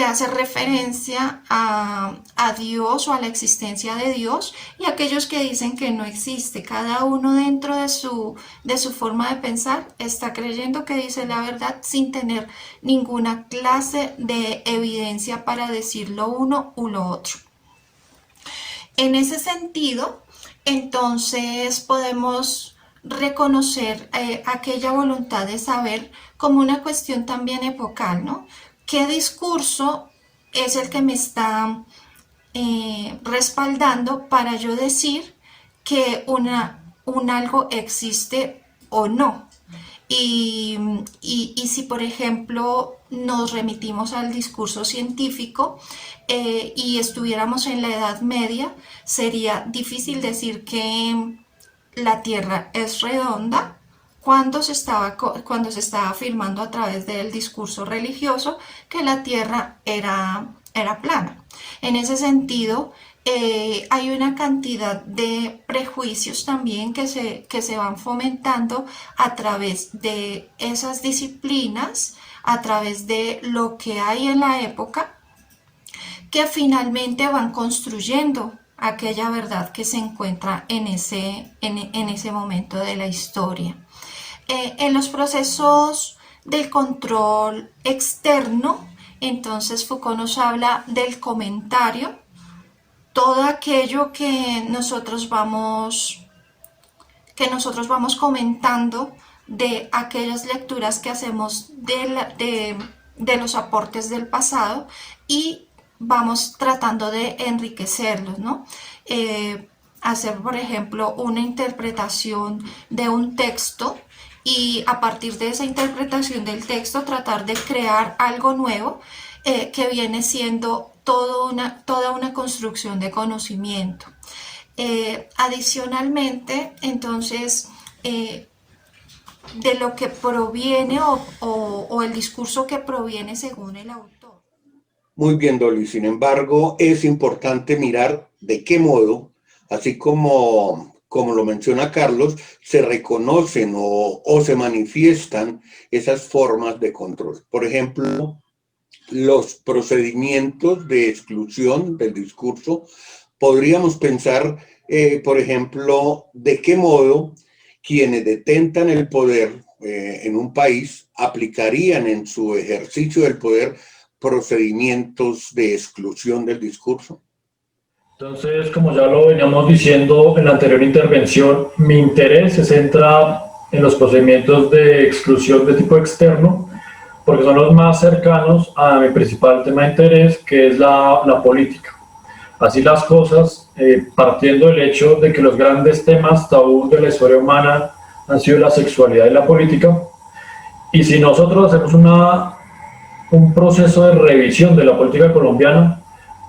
Speaker 3: hace referencia a Dios o a la existencia de Dios, y aquellos que dicen que no existe. Cada uno dentro de su forma de pensar está creyendo que dice la verdad sin tener ninguna clase de evidencia para decir lo uno u lo otro. En ese sentido, entonces podemos reconocer aquella voluntad de saber como una cuestión también epocal, ¿no? ¿Qué discurso es el que me está respaldando para yo decir que un algo existe o no? Y si, por ejemplo, nos remitimos al discurso científico y estuviéramos en la Edad Media, sería difícil decir que la Tierra es redonda cuando se estaba afirmando a través del discurso religioso que la Tierra era plana. En ese sentido, hay una cantidad de prejuicios también que se van fomentando a través de esas disciplinas, a través de lo que hay en la época, que finalmente van construyendo aquella verdad que se encuentra en ese momento de la historia. En los procesos del control externo, entonces Foucault nos habla del comentario, todo aquello que nosotros vamos comentando de aquellas lecturas que hacemos de los aportes del pasado, y vamos tratando de enriquecerlos, ¿no? Hacer, por ejemplo, una interpretación de un texto, y a partir de esa interpretación del texto tratar de crear algo nuevo que viene siendo toda una construcción de conocimiento. Adicionalmente, entonces, de lo que proviene o el discurso que proviene según el autor.
Speaker 1: Muy bien, Dolly. Sin embargo, es importante mirar de qué modo, así como lo menciona Carlos, se reconocen o se manifiestan esas formas de control. Por ejemplo, los procedimientos de exclusión del discurso. Podríamos pensar, por ejemplo, de qué modo quienes detentan el poder en un país aplicarían en su ejercicio del poder procedimientos de exclusión del discurso.
Speaker 4: Entonces, como ya lo veníamos diciendo en la anterior intervención, mi interés se centra en los procedimientos de exclusión de tipo externo, porque son los más cercanos a mi principal tema de interés, que es la política. Así las cosas, partiendo del hecho de que los grandes temas tabú de la historia humana han sido la sexualidad y la política, y si nosotros hacemos una un proceso de revisión de la política colombiana,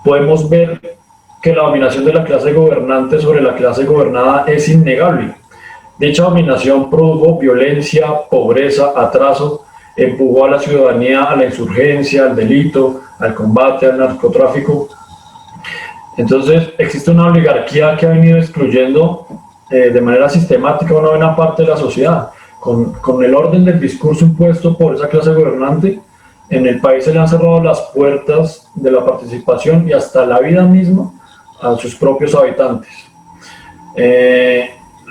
Speaker 4: podemos ver que la dominación de la clase gobernante sobre la clase gobernada es innegable. Dicha dominación produjo violencia, pobreza, atraso, empujó a la ciudadanía a la insurgencia, al delito, al combate, al narcotráfico. Entonces, existe una oligarquía que ha venido excluyendo de manera sistemática una buena parte de la sociedad. Con el orden del discurso impuesto por esa clase gobernante, en el país se le han cerrado las puertas de la participación y hasta la vida misma a sus propios habitantes.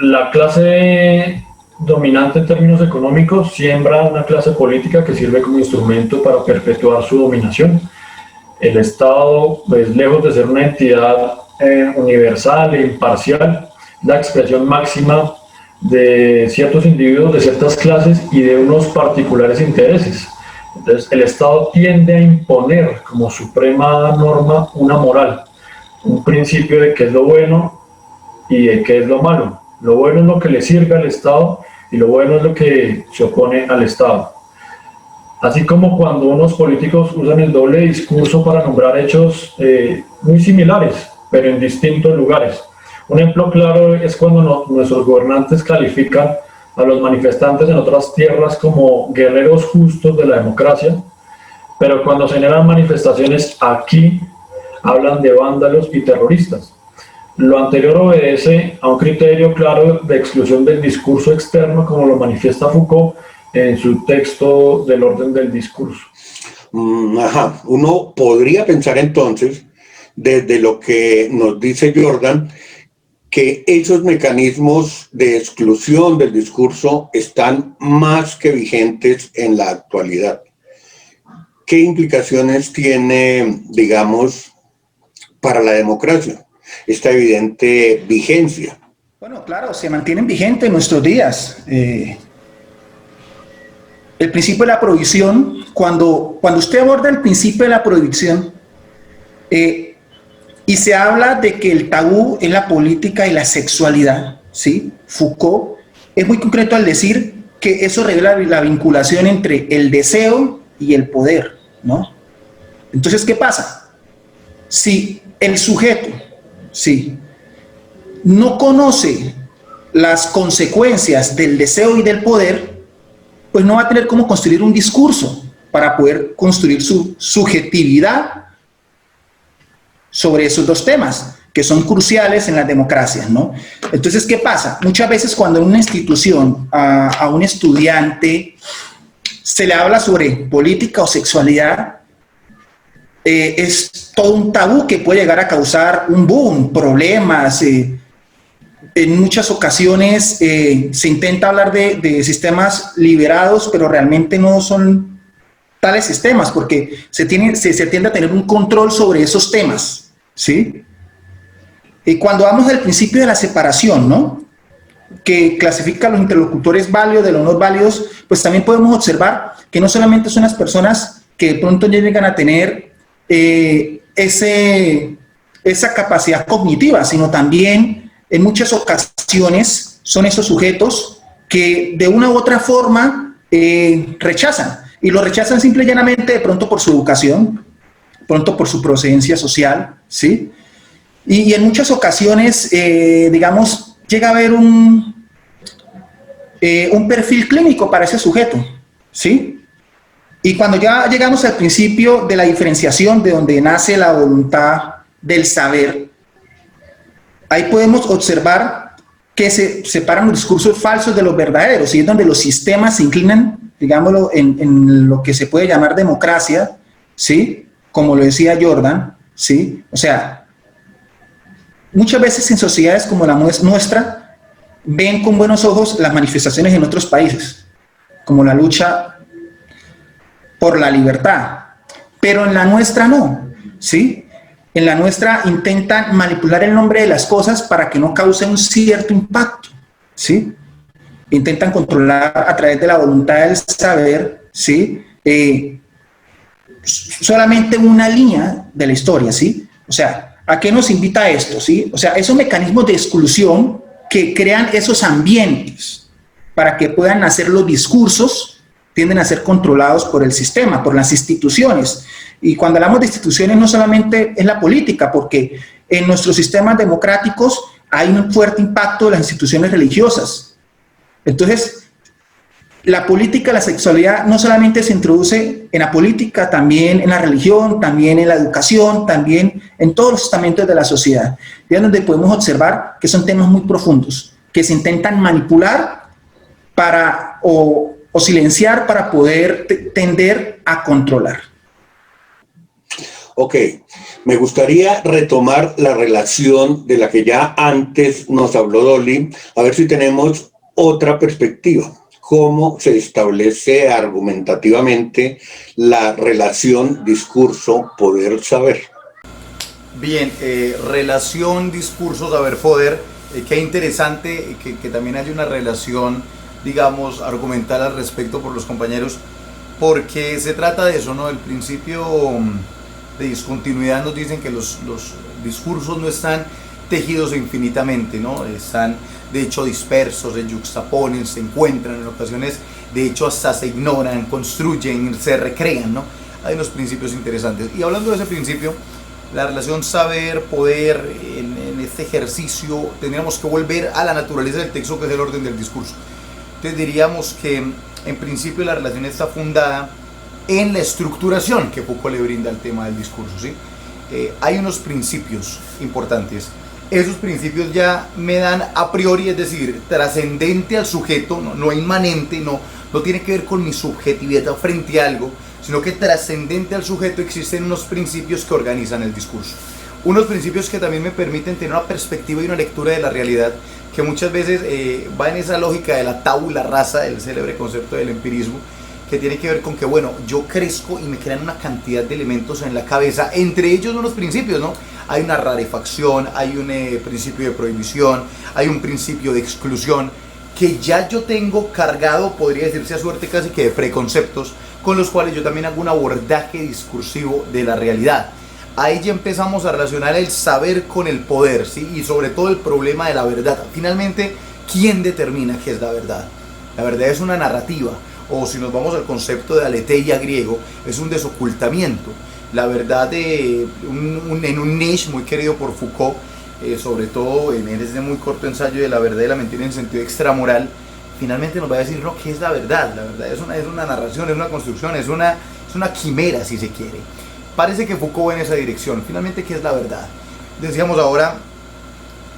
Speaker 4: La clase dominante en términos económicos siembra una clase política que sirve como instrumento para perpetuar su dominación. El Estado, pues, lejos de ser una entidad universal e imparcial, la expresión máxima de ciertos individuos, de ciertas clases y de unos particulares intereses. Entonces, el Estado tiende a imponer como suprema norma una moral, un principio de qué es lo bueno y de qué es lo malo. Lo bueno es lo que le sirve al Estado y lo bueno es lo que se opone al Estado. Así como cuando unos políticos usan el doble discurso para nombrar hechos muy similares, pero en distintos lugares. Un ejemplo claro es cuando nuestros gobernantes califican a los manifestantes en otras tierras como guerreros justos de la democracia, pero cuando se generan manifestaciones aquí, hablan de vándalos y terroristas. Lo anterior obedece a un criterio claro de exclusión del discurso externo, como lo manifiesta Foucault en su texto del orden del discurso.
Speaker 1: Uno podría pensar entonces, desde lo que nos dice Jordan, que esos mecanismos de exclusión del discurso están más que vigentes en la actualidad. ¿Qué implicaciones tiene, digamos, para la democracia esta evidente vigencia?
Speaker 5: Bueno, claro, se mantienen vigentes en nuestros días. El principio de la prohibición, cuando usted aborda el principio de la prohibición y se habla de que el tabú es la política y la sexualidad, ¿sí? Foucault es muy concreto al decir que eso revela la vinculación entre el deseo y el poder, ¿no? Entonces, ¿qué pasa? Si el sujeto, sí, no conoce las consecuencias del deseo y del poder, pues no va a tener cómo construir un discurso para poder construir su subjetividad sobre esos dos temas, que son cruciales en las democracias, ¿no? Entonces, ¿qué pasa? Muchas veces cuando en una institución a un estudiante se le habla sobre política o sexualidad, es todo un tabú que puede llegar a causar un boom, problemas. En muchas ocasiones se intenta hablar de sistemas liberados, pero realmente no son tales sistemas, porque se tiende a tener un control sobre esos temas, ¿sí? Y cuando hablamos del principio de la separación, ¿no?, que clasifica a los interlocutores válidos de los no válidos, pues también podemos observar que no solamente son las personas que de pronto llegan a tener esa capacidad cognitiva, sino también en muchas ocasiones son esos sujetos que de una u otra forma rechazan, y lo rechazan simple y llanamente de pronto por su educación, pronto por su procedencia social, ¿sí? Y en muchas ocasiones, digamos, llega a haber un perfil clínico para ese sujeto, ¿sí? Y cuando ya llegamos al principio de la diferenciación, de donde nace la voluntad del saber, ahí podemos observar que se separan los discursos falsos de los verdaderos, y es donde los sistemas se inclinan, digámoslo, en lo que se puede llamar democracia, ¿sí? Como lo decía Jordan, ¿sí? O sea, muchas veces en sociedades como la nuestra, ven con buenos ojos las manifestaciones en otros países, como la lucha por la libertad, pero en la nuestra no, ¿sí? En la nuestra intentan manipular el nombre de las cosas para que no cause un cierto impacto, ¿sí? Intentan controlar a través de la voluntad del saber, ¿sí? Solamente una línea de la historia, ¿sí? O sea, ¿a qué nos invita esto, sí? O sea, esos mecanismos de exclusión que crean esos ambientes para que puedan nacer los discursos tienden a ser controlados por el sistema, por las instituciones. Y cuando hablamos de instituciones no solamente es la política, porque en nuestros sistemas democráticos hay un fuerte impacto de las instituciones religiosas. Entonces, la política, la sexualidad no solamente se introduce en la política, también en la religión, también en la educación, también en todos los estamentos de la sociedad. Y es donde podemos observar que son temas muy profundos, que se intentan manipular o silenciar para poder tender a controlar.
Speaker 1: Ok, me gustaría retomar la relación de la que ya antes nos habló Dolly, a ver si tenemos otra perspectiva. ¿Cómo se establece argumentativamente la relación discurso-poder-saber?
Speaker 6: Bien, relación discurso-saber-poder, qué interesante que también haya una relación, digamos, argumental al respecto por los compañeros, porque se trata de eso, ¿no? El principio de discontinuidad nos dicen que los discursos no están tejidos infinitamente, ¿no? Están de hecho dispersos, se yuxtaponen, se encuentran en ocasiones, de hecho hasta se ignoran, construyen, se recrean, ¿no? Hay unos principios interesantes. Y hablando de ese principio, la relación saber-poder en este ejercicio, tendríamos que volver a la naturaleza del texto, que es el orden del discurso. Entonces diríamos que en principio la relación está fundada en la estructuración que Foucault le brinda al tema del discurso, ¿sí? Hay unos principios importantes. Esos principios ya me dan a priori, es decir, trascendente al sujeto, no inmanente, no tiene que ver con mi subjetividad frente a algo, sino que trascendente al sujeto existen unos principios que organizan el discurso. Unos principios que también me permiten tener una perspectiva y una lectura de la realidad, que muchas veces va en esa lógica de la tabula rasa, del célebre concepto del empirismo, que tiene que ver con que, bueno, yo crezco y me crean una cantidad de elementos en la cabeza, entre ellos unos principios, ¿no? Hay una rarefacción, hay un principio de prohibición, hay un principio de exclusión, que ya yo tengo cargado, podría decirse a suerte casi que de preconceptos, con los cuales yo también hago un abordaje discursivo de la realidad. Ahí ya empezamos a relacionar el saber con el poder, ¿sí? Y sobre todo el problema de la verdad. Finalmente, ¿quién determina qué es la verdad? La verdad es una narrativa, o si nos vamos al concepto de aletheia griego, es un desocultamiento. La verdad en un niche muy querido por Foucault, sobre todo en ese muy corto ensayo de la verdad y la mentira en sentido extramoral, finalmente nos va a decir, no, ¿qué es la verdad? La verdad es una narración, es una construcción, es una quimera, si se quiere. Parece que Foucault va en esa dirección. Finalmente, ¿qué es la verdad? Decíamos ahora,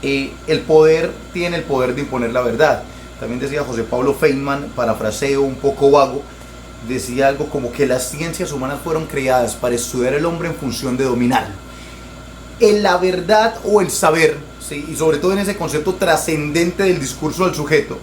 Speaker 6: el poder tiene el poder de imponer la verdad. También decía José Pablo Feynman, parafraseo un poco vago, decía algo como que las ciencias humanas fueron creadas para estudiar el hombre en función de dominarlo. La verdad o el saber, ¿sí? Y sobre todo en ese concepto trascendente del discurso del sujeto,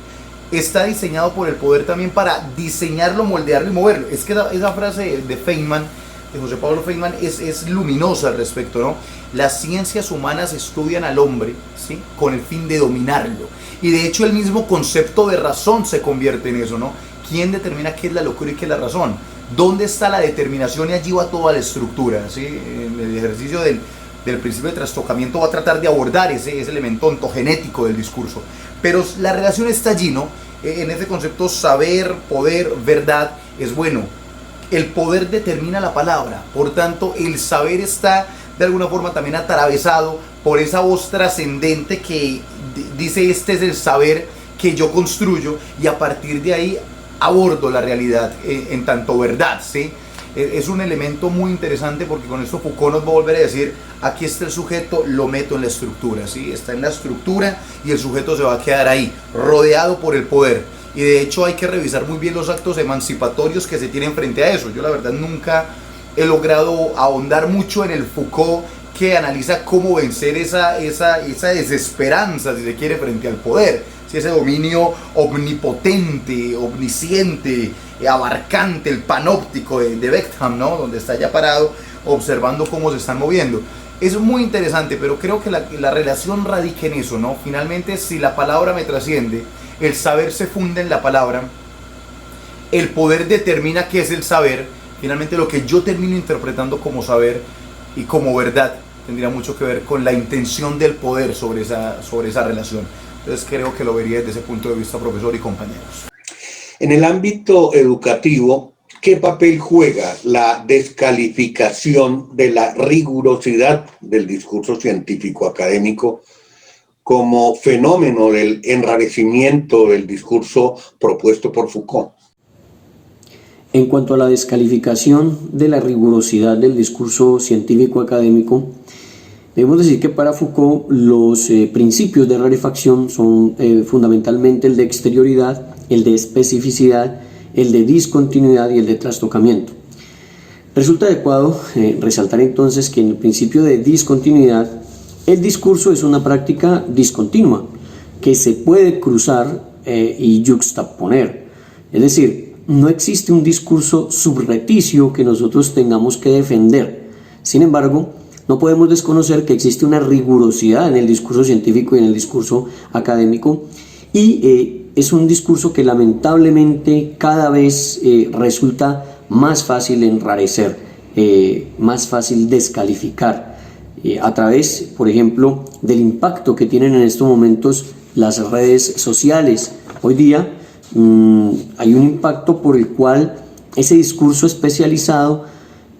Speaker 6: está diseñado por el poder también para diseñarlo, moldearlo y moverlo. Es que esa frase de Feynman, de José Pablo Feynman, es luminosa al respecto, ¿no? Las ciencias humanas estudian al hombre, ¿sí? Con el fin de dominarlo. Y de hecho el mismo concepto de razón se convierte en eso, ¿no? ¿Quién determina qué es la locura y qué es la razón? ¿Dónde está la determinación? Y allí va toda la estructura, ¿sí? En el ejercicio del principio de trastocamiento va a tratar de abordar ese elemento ontogenético del discurso. Pero la relación está allí, ¿no? En ese concepto saber, poder, verdad, es bueno. El poder determina la palabra, por tanto el saber está de alguna forma también atravesado por esa voz trascendente que dice, este es el saber que yo construyo y a partir de ahí abordo la realidad en tanto verdad, ¿sí? Es un elemento muy interesante porque con esto Foucault nos va a volver a decir, aquí está el sujeto, lo meto en la estructura, ¿sí? Está en la estructura y el sujeto se va a quedar ahí, rodeado por el poder. Y de hecho hay que revisar muy bien los actos emancipatorios que se tienen frente a eso. Yo la verdad nunca he logrado ahondar mucho en el Foucault que analiza cómo vencer esa desesperanza, si se quiere, frente al poder. Si ese dominio omnipotente, omnisciente, abarcante, el panóptico de Bentham, ¿no? Donde está ya parado observando cómo se están moviendo. Es muy interesante, pero creo que la relación radica en eso, ¿no? Finalmente, si la palabra me trasciende, el saber se funda en la palabra, el poder determina qué es el saber, finalmente lo que yo termino interpretando como saber y como verdad tendría mucho que ver con la intención del poder sobre esa relación. Entonces creo que lo vería desde ese punto de vista, profesor y compañeros.
Speaker 1: En el ámbito educativo, ¿qué papel juega la descalificación de la rigurosidad del discurso científico académico como fenómeno del enrarecimiento del discurso propuesto por Foucault?
Speaker 2: En cuanto a la descalificación de la rigurosidad del discurso científico académico, debemos decir que para Foucault los principios de rarefacción son fundamentalmente el de exterioridad, el de especificidad, el de discontinuidad y el de trastocamiento. Resulta adecuado resaltar entonces que en el principio de discontinuidad, el discurso es una práctica discontinua que se puede cruzar y yuxtaponer. Es decir, no existe un discurso subrepticio que nosotros tengamos que defender. Sin embargo, no podemos desconocer que existe una rigurosidad en el discurso científico y en el discurso académico, y es un discurso que lamentablemente cada vez resulta más fácil enrarecer, más fácil descalificar, a través, por ejemplo, del impacto que tienen en estos momentos las redes sociales. Hoy día hay un impacto por el cual ese discurso especializado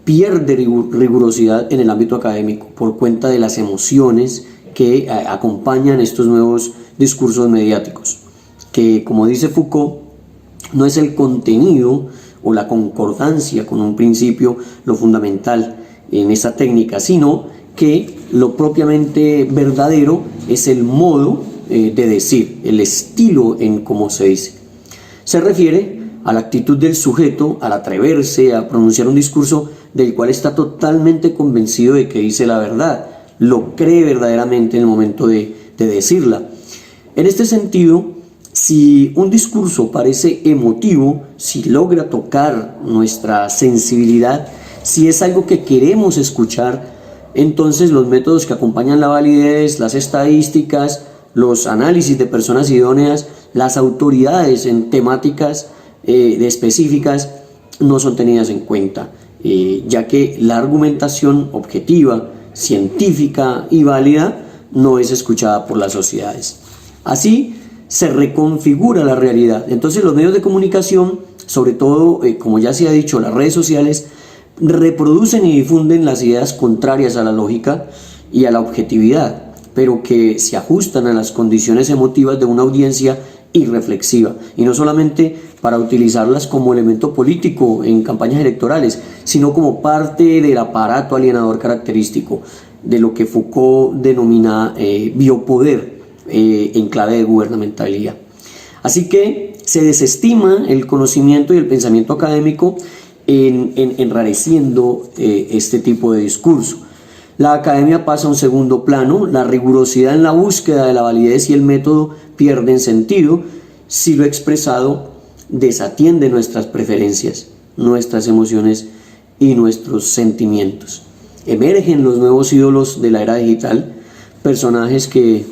Speaker 2: pierde rigurosidad en el ámbito académico por cuenta de las emociones que acompañan estos nuevos discursos mediáticos, que, como dice Foucault, no es el contenido o la concordancia con un principio lo fundamental en esa técnica, sino que lo propiamente verdadero es el modo de decir, el estilo en cómo se dice. Se refiere a la actitud del sujeto al atreverse a pronunciar un discurso del cual está totalmente convencido de que dice la verdad, lo cree verdaderamente en el momento de decirla. En este sentido, si un discurso parece emotivo, si logra tocar nuestra sensibilidad, si es algo que queremos escuchar, entonces los métodos que acompañan la validez, las estadísticas, los análisis de personas idóneas, las autoridades en temáticas específicas no son tenidas en cuenta, ya que la argumentación objetiva, científica y válida no es escuchada por las sociedades. Así se reconfigura la realidad. Entonces los medios de comunicación, sobre todo, como ya se ha dicho, las redes sociales, reproducen y difunden las ideas contrarias a la lógica y a la objetividad, pero que se ajustan a las condiciones emotivas de una audiencia irreflexiva, y no solamente para utilizarlas como elemento político en campañas electorales, sino como parte del aparato alienador característico de lo que Foucault denomina biopoder en clave de gubernamentalidad. Así que se desestima el conocimiento y el pensamiento académico enrareciendo este tipo de discurso. La academia pasa a un segundo plano, la rigurosidad en la búsqueda de la validez y el método pierden sentido si lo expresado desatiende nuestras preferencias, nuestras emociones y nuestros sentimientos. Emergen los nuevos ídolos de la era digital, personajes que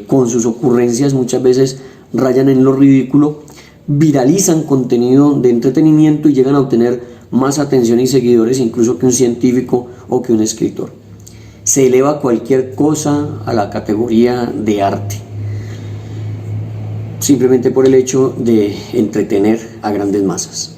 Speaker 2: con sus ocurrencias muchas veces rayan en lo ridículo, viralizan contenido de entretenimiento y llegan a obtener más atención y seguidores incluso que un científico o que un escritor. Se eleva cualquier cosa a la categoría de arte, simplemente por el hecho de entretener a grandes masas.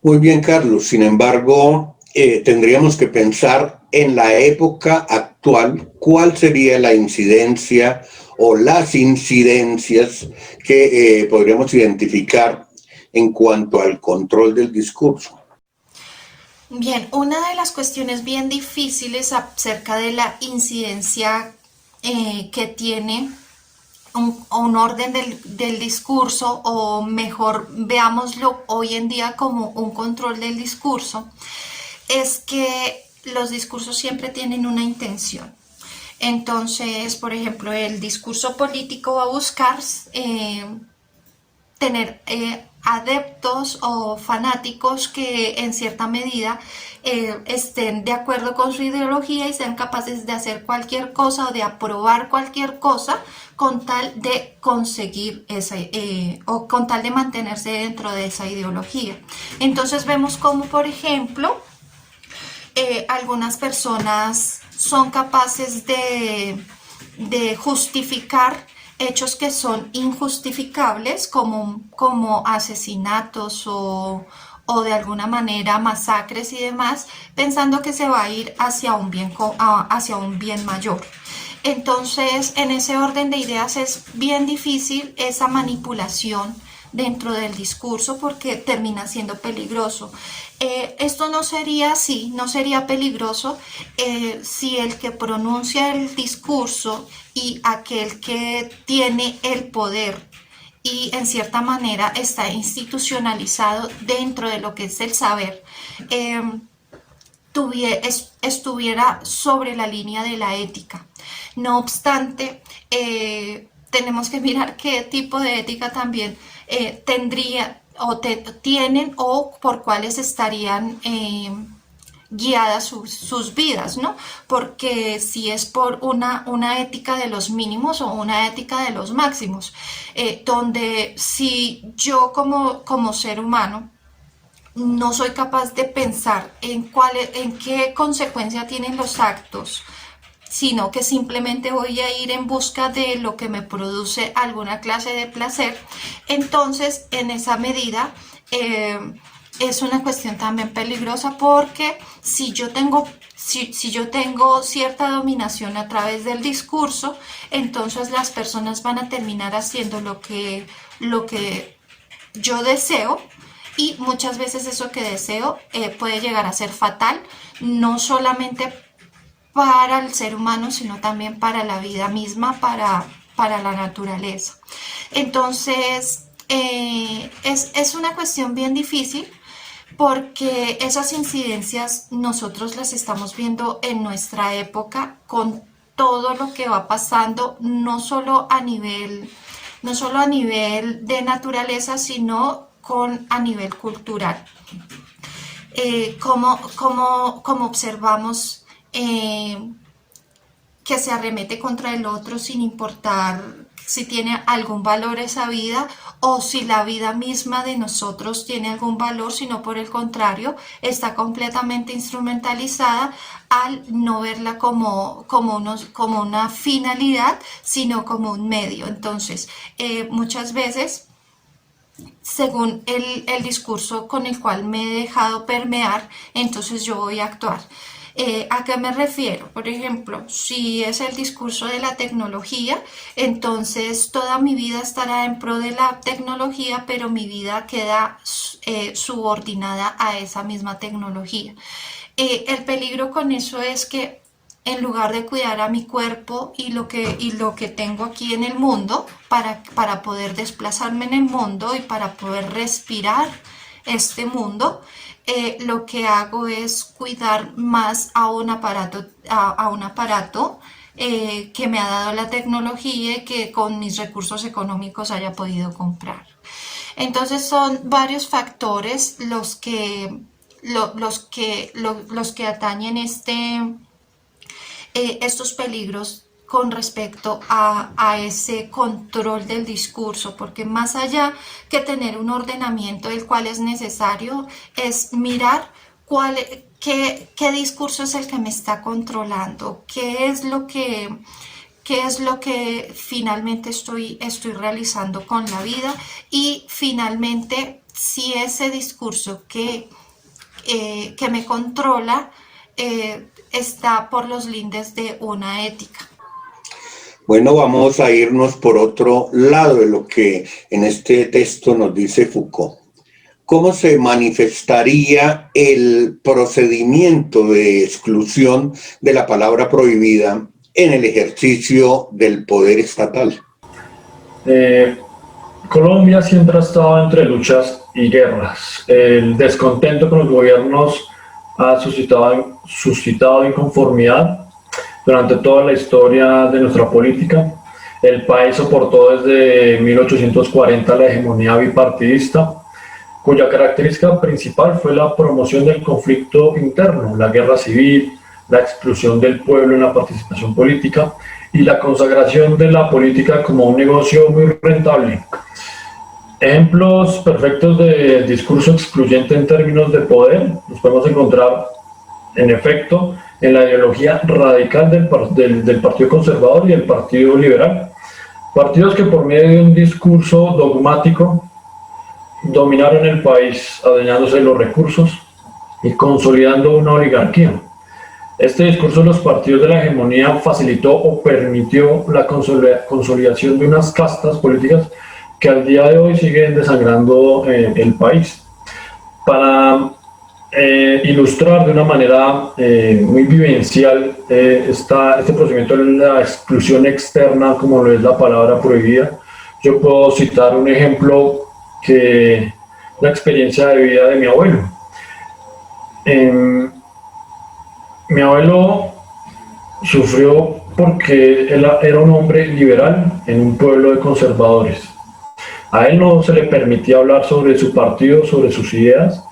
Speaker 1: Muy bien, Carlos. Sin embargo, tendríamos que pensar en la época actual, cuál sería la incidencia o las incidencias que podríamos identificar en cuanto al control del discurso.
Speaker 3: Bien, una de las cuestiones bien difíciles acerca de la incidencia que tiene un orden del discurso, o mejor veámoslo hoy en día como un control del discurso, es que los discursos siempre tienen una intención. Entonces, por ejemplo, el discurso político va a buscar tener adeptos o fanáticos que en cierta medida estén de acuerdo con su ideología y sean capaces de hacer cualquier cosa o de aprobar cualquier cosa con tal de conseguir esa o con tal de mantenerse dentro de esa ideología. Entonces vemos como, por ejemplo, algunas personas son capaces de justificar hechos que son injustificables como asesinatos o de alguna manera masacres y demás, pensando que se va a ir hacia un bien mayor. Entonces, en ese orden de ideas es bien difícil esa manipulación dentro del discurso porque termina siendo peligroso. Esto no sería así, no sería peligroso si el que pronuncia el discurso y aquel que tiene el poder y en cierta manera está institucionalizado dentro de lo que es el saber, estuviera sobre la línea de la ética. No obstante, tenemos que mirar qué tipo de ética también tendría o tienen o por cuáles estarían guiadas sus vidas, ¿no? Porque si es por una ética de los mínimos o una ética de los máximos, donde si yo como ser humano no soy capaz de pensar en qué consecuencia tienen los actos, sino que simplemente voy a ir en busca de lo que me produce alguna clase de placer, entonces en esa medida es una cuestión también peligrosa porque si yo tengo cierta dominación a través del discurso, entonces las personas van a terminar haciendo lo que yo deseo. Y muchas veces eso que deseo puede llegar a ser fatal, no solamente para el ser humano, sino también para la vida misma, para la naturaleza. Entonces, es una cuestión bien difícil porque esas incidencias nosotros las estamos viendo en nuestra época con todo lo que va pasando, no solo a nivel de naturaleza, sino a nivel cultural. Como observamos que se arremete contra el otro sin importar si tiene algún valor esa vida o si la vida misma de nosotros tiene algún valor, sino por el contrario, está completamente instrumentalizada al no verla como una finalidad, sino como un medio. Entonces, muchas veces, según el discurso con el cual me he dejado permear, entonces yo voy a actuar. ¿A qué me refiero? Por ejemplo, si es el discurso de la tecnología, entonces toda mi vida estará en pro de la tecnología, pero mi vida queda subordinada a esa misma tecnología. El peligro con eso es que en lugar de cuidar a mi cuerpo y lo que tengo aquí en el mundo, para poder desplazarme en el mundo y para poder respirar este mundo, lo que hago es cuidar más a un aparato que me ha dado la tecnología y que con mis recursos económicos haya podido comprar. Entonces son varios factores los que atañen estos peligros con respecto a ese control del discurso, porque más allá que tener un ordenamiento del cual es necesario, es mirar qué discurso es el que me está controlando, qué es lo que finalmente estoy realizando con la vida y finalmente si ese discurso que me controla está por los lindes de una ética.
Speaker 1: Bueno, vamos a irnos por otro lado de lo que en este texto nos dice Foucault. ¿Cómo se manifestaría el procedimiento de exclusión de la palabra prohibida en el ejercicio del poder estatal?
Speaker 4: Colombia siempre ha estado entre luchas y guerras. El descontento con los gobiernos ha suscitado inconformidad durante toda la historia de nuestra política. El país soportó desde 1840 la hegemonía bipartidista, cuya característica principal fue la promoción del conflicto interno, la guerra civil, la exclusión del pueblo en la participación política y la consagración de la política como un negocio muy rentable. Ejemplos perfectos de discurso excluyente en términos de poder los podemos encontrar, en efecto, en la ideología radical del Partido Conservador y del Partido Liberal. Partidos que por medio de un discurso dogmático dominaron el país, adueñándose de los recursos y consolidando una oligarquía. Este discurso de los partidos de la hegemonía facilitó o permitió la consolidación de unas castas políticas que al día de hoy siguen desangrando el país. Para ilustrar de una manera muy vivencial este procedimiento de la exclusión externa, como lo es la palabra prohibida, yo puedo citar un ejemplo que la experiencia de vida de mi abuelo. Mi abuelo sufrió porque él era un hombre liberal en un pueblo de conservadores. A él no se le permitía hablar sobre su partido, sobre sus ideas,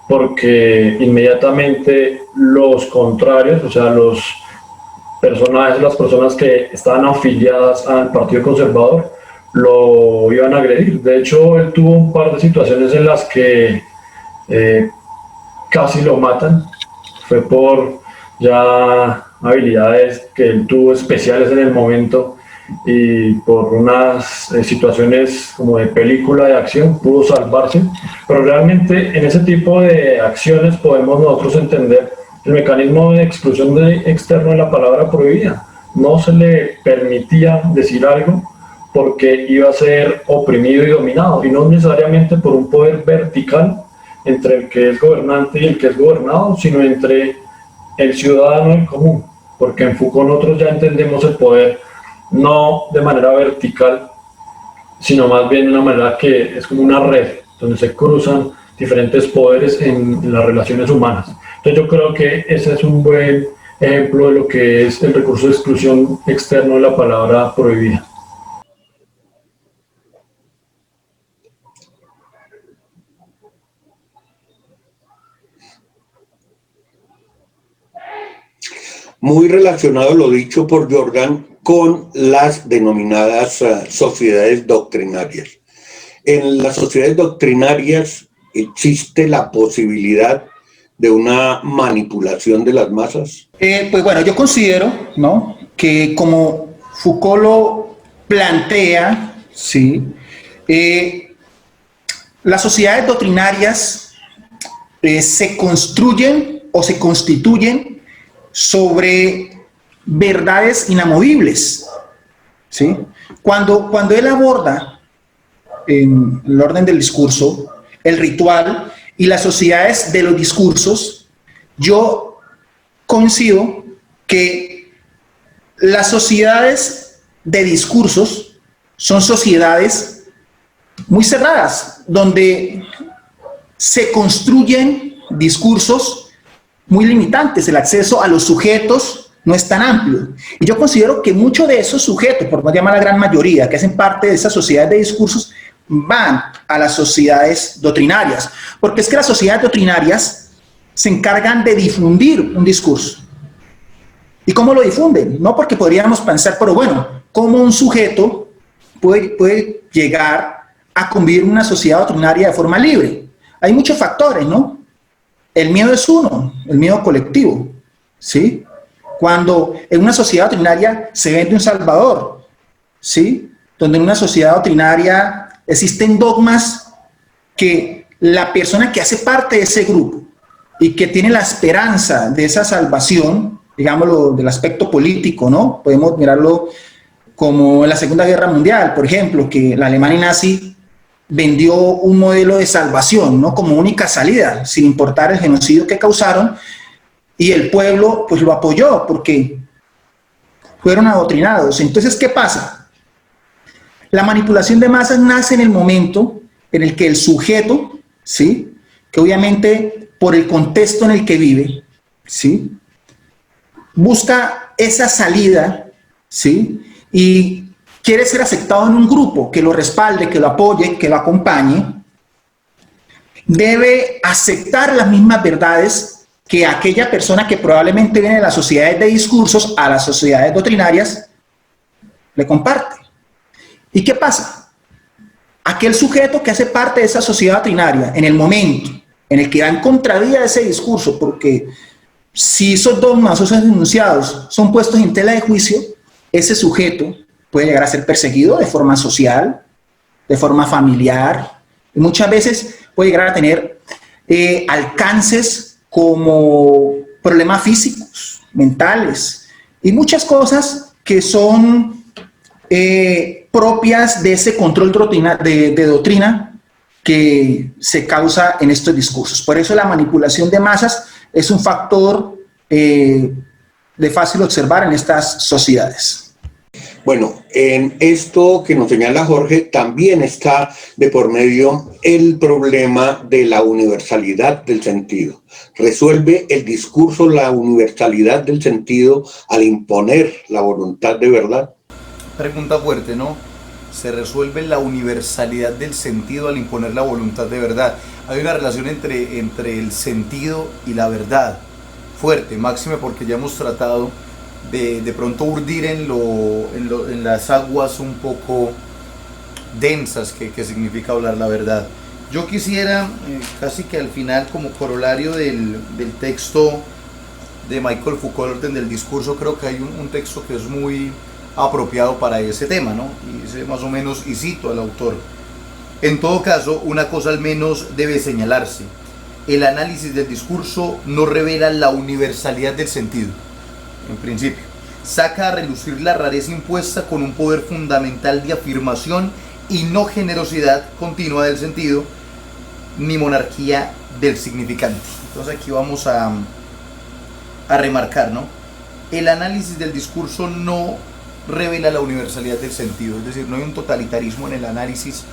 Speaker 4: porque inmediatamente los contrarios, o sea, los personajes, las personas que estaban afiliadas al Partido Conservador, lo iban a agredir. De hecho, él tuvo un par de situaciones en las que casi lo matan. Fue por ya habilidades que él tuvo especiales en el momento y por unas situaciones como de película de acción pudo salvarse, pero realmente en ese tipo de acciones podemos nosotros entender el mecanismo de exclusión externo de la palabra prohibida. No se le permitía decir algo porque iba a ser oprimido y dominado, y no necesariamente por un poder vertical entre el que es gobernante y el que es gobernado, sino entre el ciudadano en común, porque en Foucault nosotros ya entendemos el poder no de manera vertical, sino más bien de una manera que es como una red, donde se cruzan diferentes poderes en las relaciones humanas. Entonces yo creo que ese es un buen ejemplo de lo que es el recurso de exclusión externo de la palabra prohibida.
Speaker 1: Muy relacionado lo dicho por Jordan con las denominadas sociedades doctrinarias. En las sociedades doctrinarias existe la posibilidad de una manipulación de las masas.
Speaker 5: Pues bueno, yo considero, ¿no?, que como Foucault lo plantea, ¿sí?, las sociedades doctrinarias se construyen o se constituyen sobre verdades inamovibles, ¿sí? Cuando él aborda en el orden del discurso el ritual y las sociedades de los discursos, yo coincido que las sociedades de discursos son sociedades muy cerradas, donde se construyen discursos muy limitantes, el acceso a los sujetos no es tan amplio. Y yo considero que muchos de esos sujetos, por no llamar a la gran mayoría, que hacen parte de esas sociedades de discursos, van a las sociedades doctrinarias, porque es que las sociedades doctrinarias se encargan de difundir un discurso. ¿Y cómo lo difunden? No porque podríamos pensar, pero bueno, ¿cómo un sujeto puede llegar a convivir en una sociedad doctrinaria de forma libre? Hay muchos factores, ¿no? El miedo es uno, el miedo colectivo, ¿sí? Cuando en una sociedad doctrinaria se vende un salvador, ¿sí? Donde en una sociedad doctrinaria existen dogmas que la persona que hace parte de ese grupo y que tiene la esperanza de esa salvación, digámoslo del aspecto político, ¿no? Podemos mirarlo como en la Segunda Guerra Mundial, por ejemplo, que la Alemania nazi vendió un modelo de salvación, ¿no?, como única salida, sin importar el genocidio que causaron, y el pueblo pues lo apoyó porque fueron adoctrinados. Entonces, ¿qué pasa? La manipulación de masas nace en el momento en el que el sujeto, ¿sí?, que obviamente por el contexto en el que vive, ¿sí?, busca esa salida, ¿sí?, y quiere ser aceptado en un grupo que lo respalde, que lo apoye, que lo acompañe, debe aceptar las mismas verdades que aquella persona que probablemente viene de las sociedades de discursos a las sociedades doctrinarias le comparte. ¿Y qué pasa? Aquel sujeto que hace parte de esa sociedad doctrinaria, en el momento en el que va en contravía de ese discurso, porque si esos dogmas o esos enunciados son puestos en tela de juicio, ese sujeto puede llegar a ser perseguido de forma social, de forma familiar, y muchas veces puede llegar a tener alcances como problemas físicos, mentales, y muchas cosas que son propias de ese control de doctrina que se causa en estos discursos. Por eso la manipulación de masas es un factor de fácil observar en estas sociedades.
Speaker 1: Bueno, en esto que nos señala Jorge también está de por medio el problema de la universalidad del sentido. ¿Resuelve el discurso la universalidad del sentido al imponer la voluntad de verdad?
Speaker 6: Pregunta fuerte, ¿no? ¿Se resuelve la universalidad del sentido al imponer la voluntad de verdad? Hay una relación entre el sentido y la verdad fuerte, máxime porque ya hemos tratado de pronto urdir en las aguas un poco densas que significa hablar la verdad. Yo quisiera, casi que al final, como corolario del texto de Michael Foucault, El orden del discurso, creo que hay un texto que es muy apropiado para ese tema, ¿no? Y dice más o menos, y cito al autor: en todo caso, una cosa al menos debe señalarse: el análisis del discurso no revela la universalidad del sentido. En principio, saca a relucir la rareza impuesta con un poder fundamental de afirmación y no generosidad continua del sentido, ni monarquía del significante. Entonces aquí vamos a remarcar, ¿no? El análisis del discurso no revela la universalidad del sentido, es decir, no hay un totalitarismo en el análisis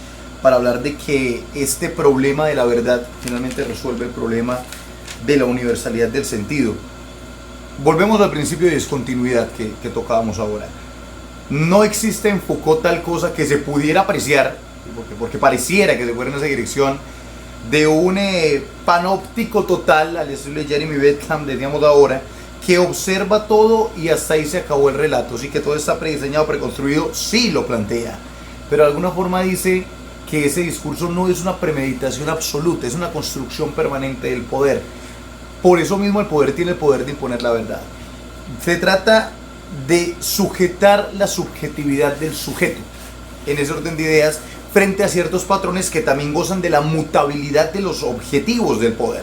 Speaker 6: para hablar de que este problema de la verdad finalmente resuelve el problema de la universalidad del sentido. Volvemos al principio de discontinuidad que tocábamos ahora. No existe en Foucault tal cosa que se pudiera apreciar, porque pareciera que se fuera en esa dirección, de un panóptico total, al estilo de Jeremy Bentham, decíamos ahora, que observa todo y hasta ahí se acabó el relato. Sí, que todo está prediseñado, preconstruido, sí lo plantea, pero de alguna forma dice que ese discurso no es una premeditación absoluta, es una construcción permanente del poder. Por eso mismo el poder tiene el poder de imponer la verdad. Se trata de sujetar la subjetividad del sujeto en ese orden de ideas frente a ciertos patrones que también gozan de la mutabilidad de los objetivos del poder.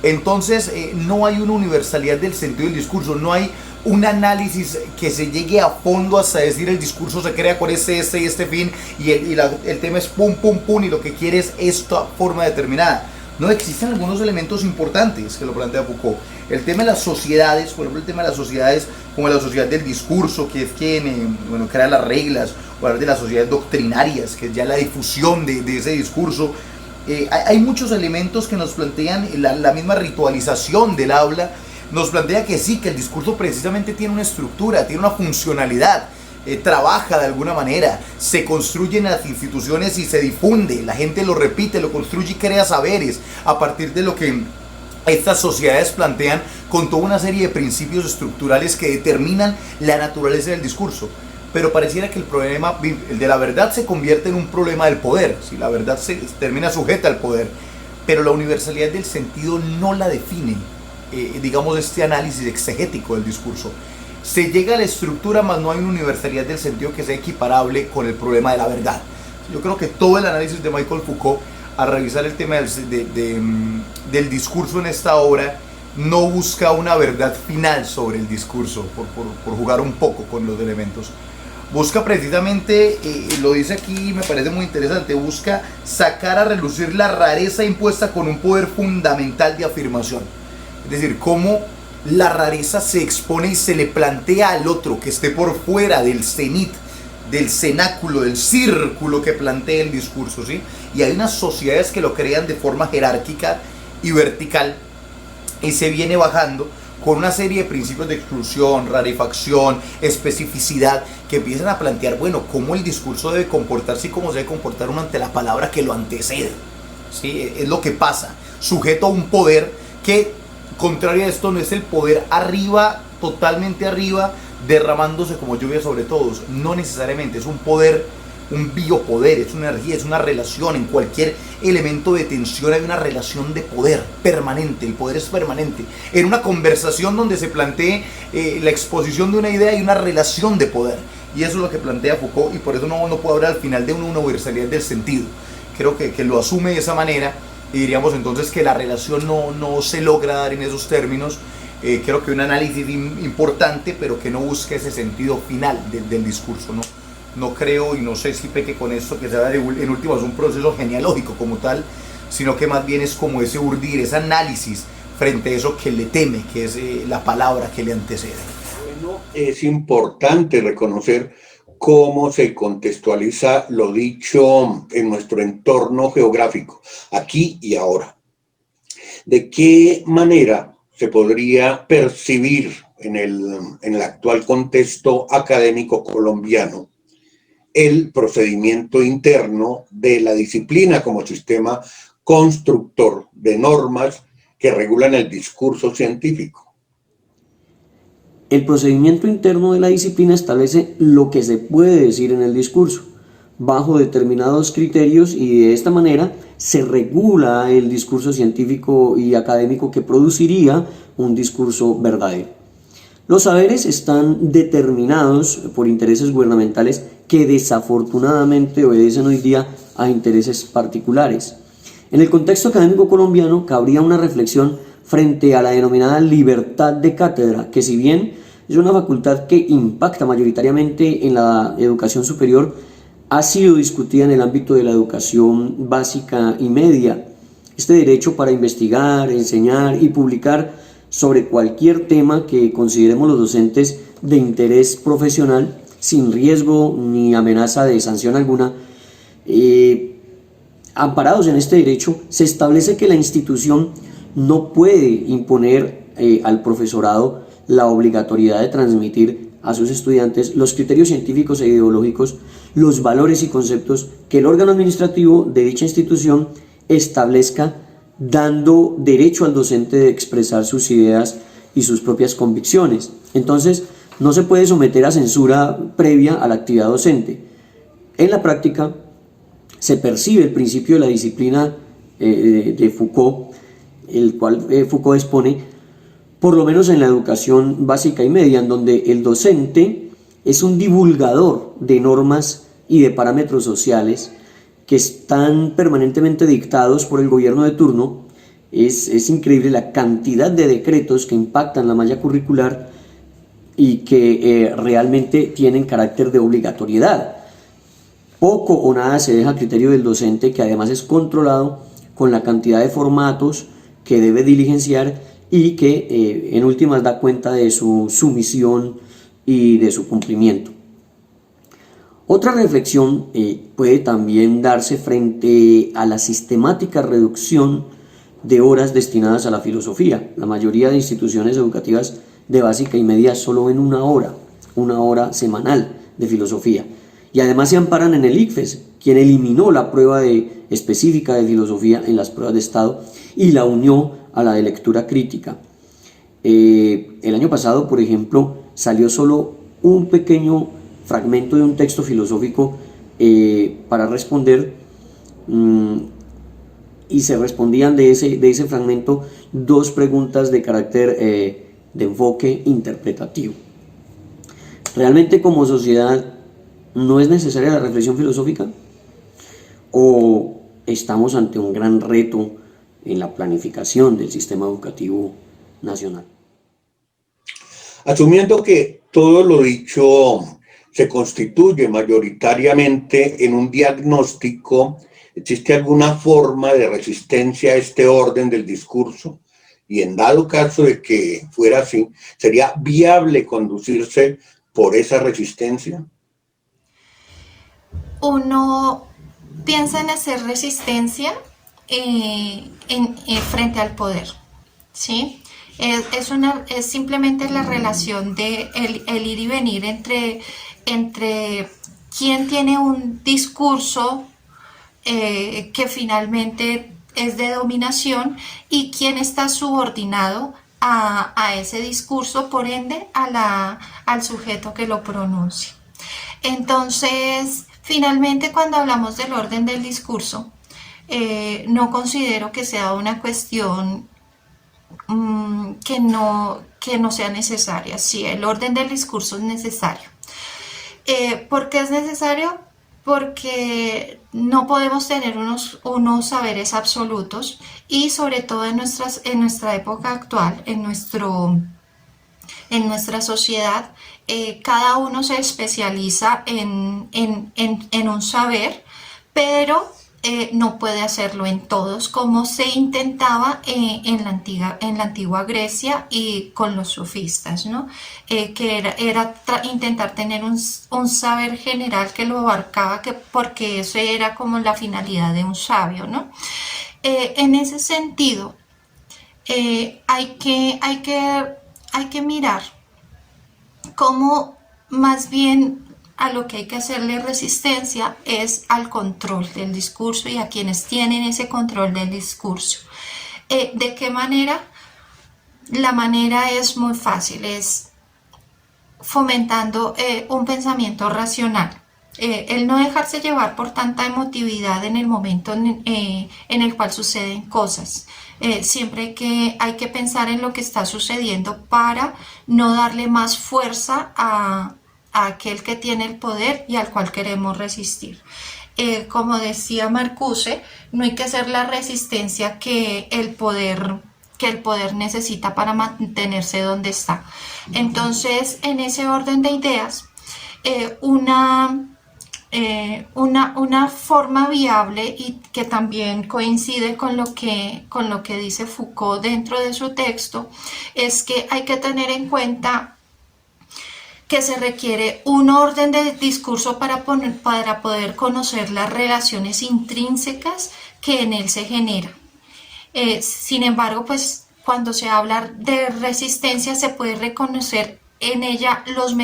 Speaker 6: Entonces no hay una universalidad del sentido del discurso, no hay un análisis que se llegue a fondo hasta decir el discurso se crea con este y este fin y el tema es pum pum pum y lo que quiere es esta forma determinada. No, existen algunos elementos importantes que lo plantea Foucault. El tema de las sociedades, por ejemplo el tema de las sociedades como la sociedad del discurso, que es quien crea las reglas, o hablar de las sociedades doctrinarias, que es ya la difusión de ese discurso. Hay muchos elementos que nos plantean la misma ritualización del habla, nos plantea que sí, que el discurso precisamente tiene una estructura, tiene una funcionalidad, trabaja de alguna manera, se construyen las instituciones y se difunde, la gente lo repite, lo construye y crea saberes a partir de lo que estas sociedades plantean con toda una serie de principios estructurales que determinan la naturaleza del discurso. Pero pareciera que el problema, el de la verdad, se convierte en un problema del poder, si la verdad se termina sujeta al poder, pero la universalidad del sentido no la define, digamos, este análisis exegético del discurso. Se llega a la estructura, mas no hay una universalidad del sentido que sea equiparable con el problema de la verdad. Yo creo que todo el análisis de Michael Foucault, a revisar el tema del discurso en esta obra, no busca una verdad final sobre el discurso, por jugar un poco con los elementos. Busca precisamente, lo dice aquí, me parece muy interesante, busca sacar a relucir la rareza impuesta con un poder fundamental de afirmación. Es decir, cómo la rareza se expone y se le plantea al otro que esté por fuera del cenit, del cenáculo, del círculo que plantea el discurso, ¿sí? Y hay unas sociedades que lo crean de forma jerárquica y vertical y se viene bajando con una serie de principios de exclusión, rarefacción, especificidad, que empiezan a plantear, bueno, cómo el discurso debe comportarse y cómo se debe comportar uno ante la palabra que lo antecede, ¿sí? Es lo que pasa, sujeto a un poder que, contrario a esto, no es el poder arriba, totalmente arriba, derramándose como lluvia sobre todos, no necesariamente, es un poder, un biopoder, es una energía, es una relación. En cualquier elemento de tensión hay una relación de poder permanente, el poder es permanente. En una conversación donde se plantee la exposición de una idea hay una relación de poder. Y eso es lo que plantea Foucault, y por eso no puedo hablar al final de una universalidad del sentido. Creo que lo asume de esa manera, y diríamos entonces que la relación no se logra dar en esos términos. Creo que un análisis importante, pero que no busca ese sentido final del discurso, ¿no? No creo, y no sé si peque con esto, que sea en últimas un proceso genealógico como tal, sino que más bien es como ese urdir, ese análisis frente a eso que le teme, que es la palabra que le antecede.
Speaker 1: Bueno, es importante reconocer cómo se contextualiza lo dicho en nuestro entorno geográfico, aquí y ahora. ¿De qué manera se podría percibir en el actual contexto académico colombiano el procedimiento interno de la disciplina como sistema constructor de normas que regulan el discurso científico?
Speaker 2: El procedimiento interno de la disciplina establece lo que se puede decir en el discurso, bajo determinados criterios, y de esta manera se regula el discurso científico y académico que produciría un discurso verdadero. Los saberes están determinados por intereses gubernamentales que desafortunadamente obedecen hoy día a intereses particulares. En el contexto académico colombiano cabría una reflexión frente a la denominada libertad de cátedra, que si bien es una facultad que impacta mayoritariamente en la educación superior, ha sido discutida en el ámbito de la educación básica y media. Este derecho para investigar, enseñar y publicar sobre cualquier tema que consideremos los docentes de interés profesional, sin riesgo ni amenaza de sanción alguna, amparados en este derecho, se establece que la institución no puede imponer al profesorado la obligatoriedad de transmitir a sus estudiantes los criterios científicos e ideológicos, los valores y conceptos que el órgano administrativo de dicha institución establezca, dando derecho al docente de expresar sus ideas y sus propias convicciones. Entonces, no se puede someter a censura previa a la actividad docente. En la práctica, se percibe el principio de la disciplina de Foucault, el cual Foucault expone, por lo menos en la educación básica y media, en donde el docente es un divulgador de normas y de parámetros sociales que están permanentemente dictados por el gobierno de turno. Es increíble la cantidad de decretos que impactan la malla curricular y que realmente tienen carácter de obligatoriedad. Poco o nada se deja a criterio del docente, que además es controlado con la cantidad de formatos que debe diligenciar y que en últimas da cuenta de su sumisión y de su cumplimiento. Otra reflexión puede también darse frente a la sistemática reducción de horas destinadas a la filosofía. La mayoría de instituciones educativas de básica y media solo ven una hora semanal de filosofía. Y además se amparan en el ICFES, quien eliminó la prueba específica de filosofía en las pruebas de Estado y la unió a la de lectura crítica. El año pasado, por ejemplo, salió solo un pequeño fragmento de un texto filosófico para responder, y se respondían de ese fragmento dos preguntas de carácter de enfoque interpretativo. ¿Realmente como sociedad no es necesaria la reflexión filosófica? ¿O estamos ante un gran reto en la planificación del sistema educativo nacional?
Speaker 1: Asumiendo que todo lo dicho se constituye mayoritariamente en un diagnóstico, ¿existe alguna forma de resistencia a este orden del discurso? Y en dado caso de que fuera así, ¿sería viable conducirse por esa resistencia?
Speaker 3: Uno piensa en hacer resistencia frente al poder, ¿sí? Es simplemente la relación de el ir y venir entre quién tiene un discurso que finalmente es de dominación y quién está subordinado a ese discurso, por ende al sujeto que lo pronuncia. Entonces, finalmente, cuando hablamos del orden del discurso, no considero que sea una cuestión que no sea necesaria. Sí, el orden del discurso es necesario. ¿Por qué es necesario? Porque no podemos tener unos saberes absolutos y sobre todo en nuestra época actual, en nuestra sociedad, cada uno se especializa en un saber, pero no puede hacerlo en todos, como se intentaba en la antigua Grecia y con los sofistas, ¿no? Que era intentar tener un saber general que lo abarcaba, porque eso era como la finalidad de un sabio, ¿no? En ese sentido, hay que mirar cómo más bien a lo que hay que hacerle resistencia es al control del discurso y a quienes tienen ese control del discurso. ¿De qué manera? La manera es muy fácil, es fomentando un pensamiento racional. El no dejarse llevar por tanta emotividad en el momento en el cual suceden cosas. Siempre hay que pensar en lo que está sucediendo para no darle más fuerza a aquel que tiene el poder y al cual queremos resistir. Como decía Marcuse, no hay que hacer la resistencia que el poder necesita para mantenerse donde está. Entonces, en ese orden de ideas, una forma viable y que también coincide con lo que dice Foucault dentro de su texto es que hay que tener en cuenta que se requiere un orden de discurso para poder conocer las relaciones intrínsecas que en él se generan. Sin embargo, pues cuando se habla de resistencia se puede reconocer en ella los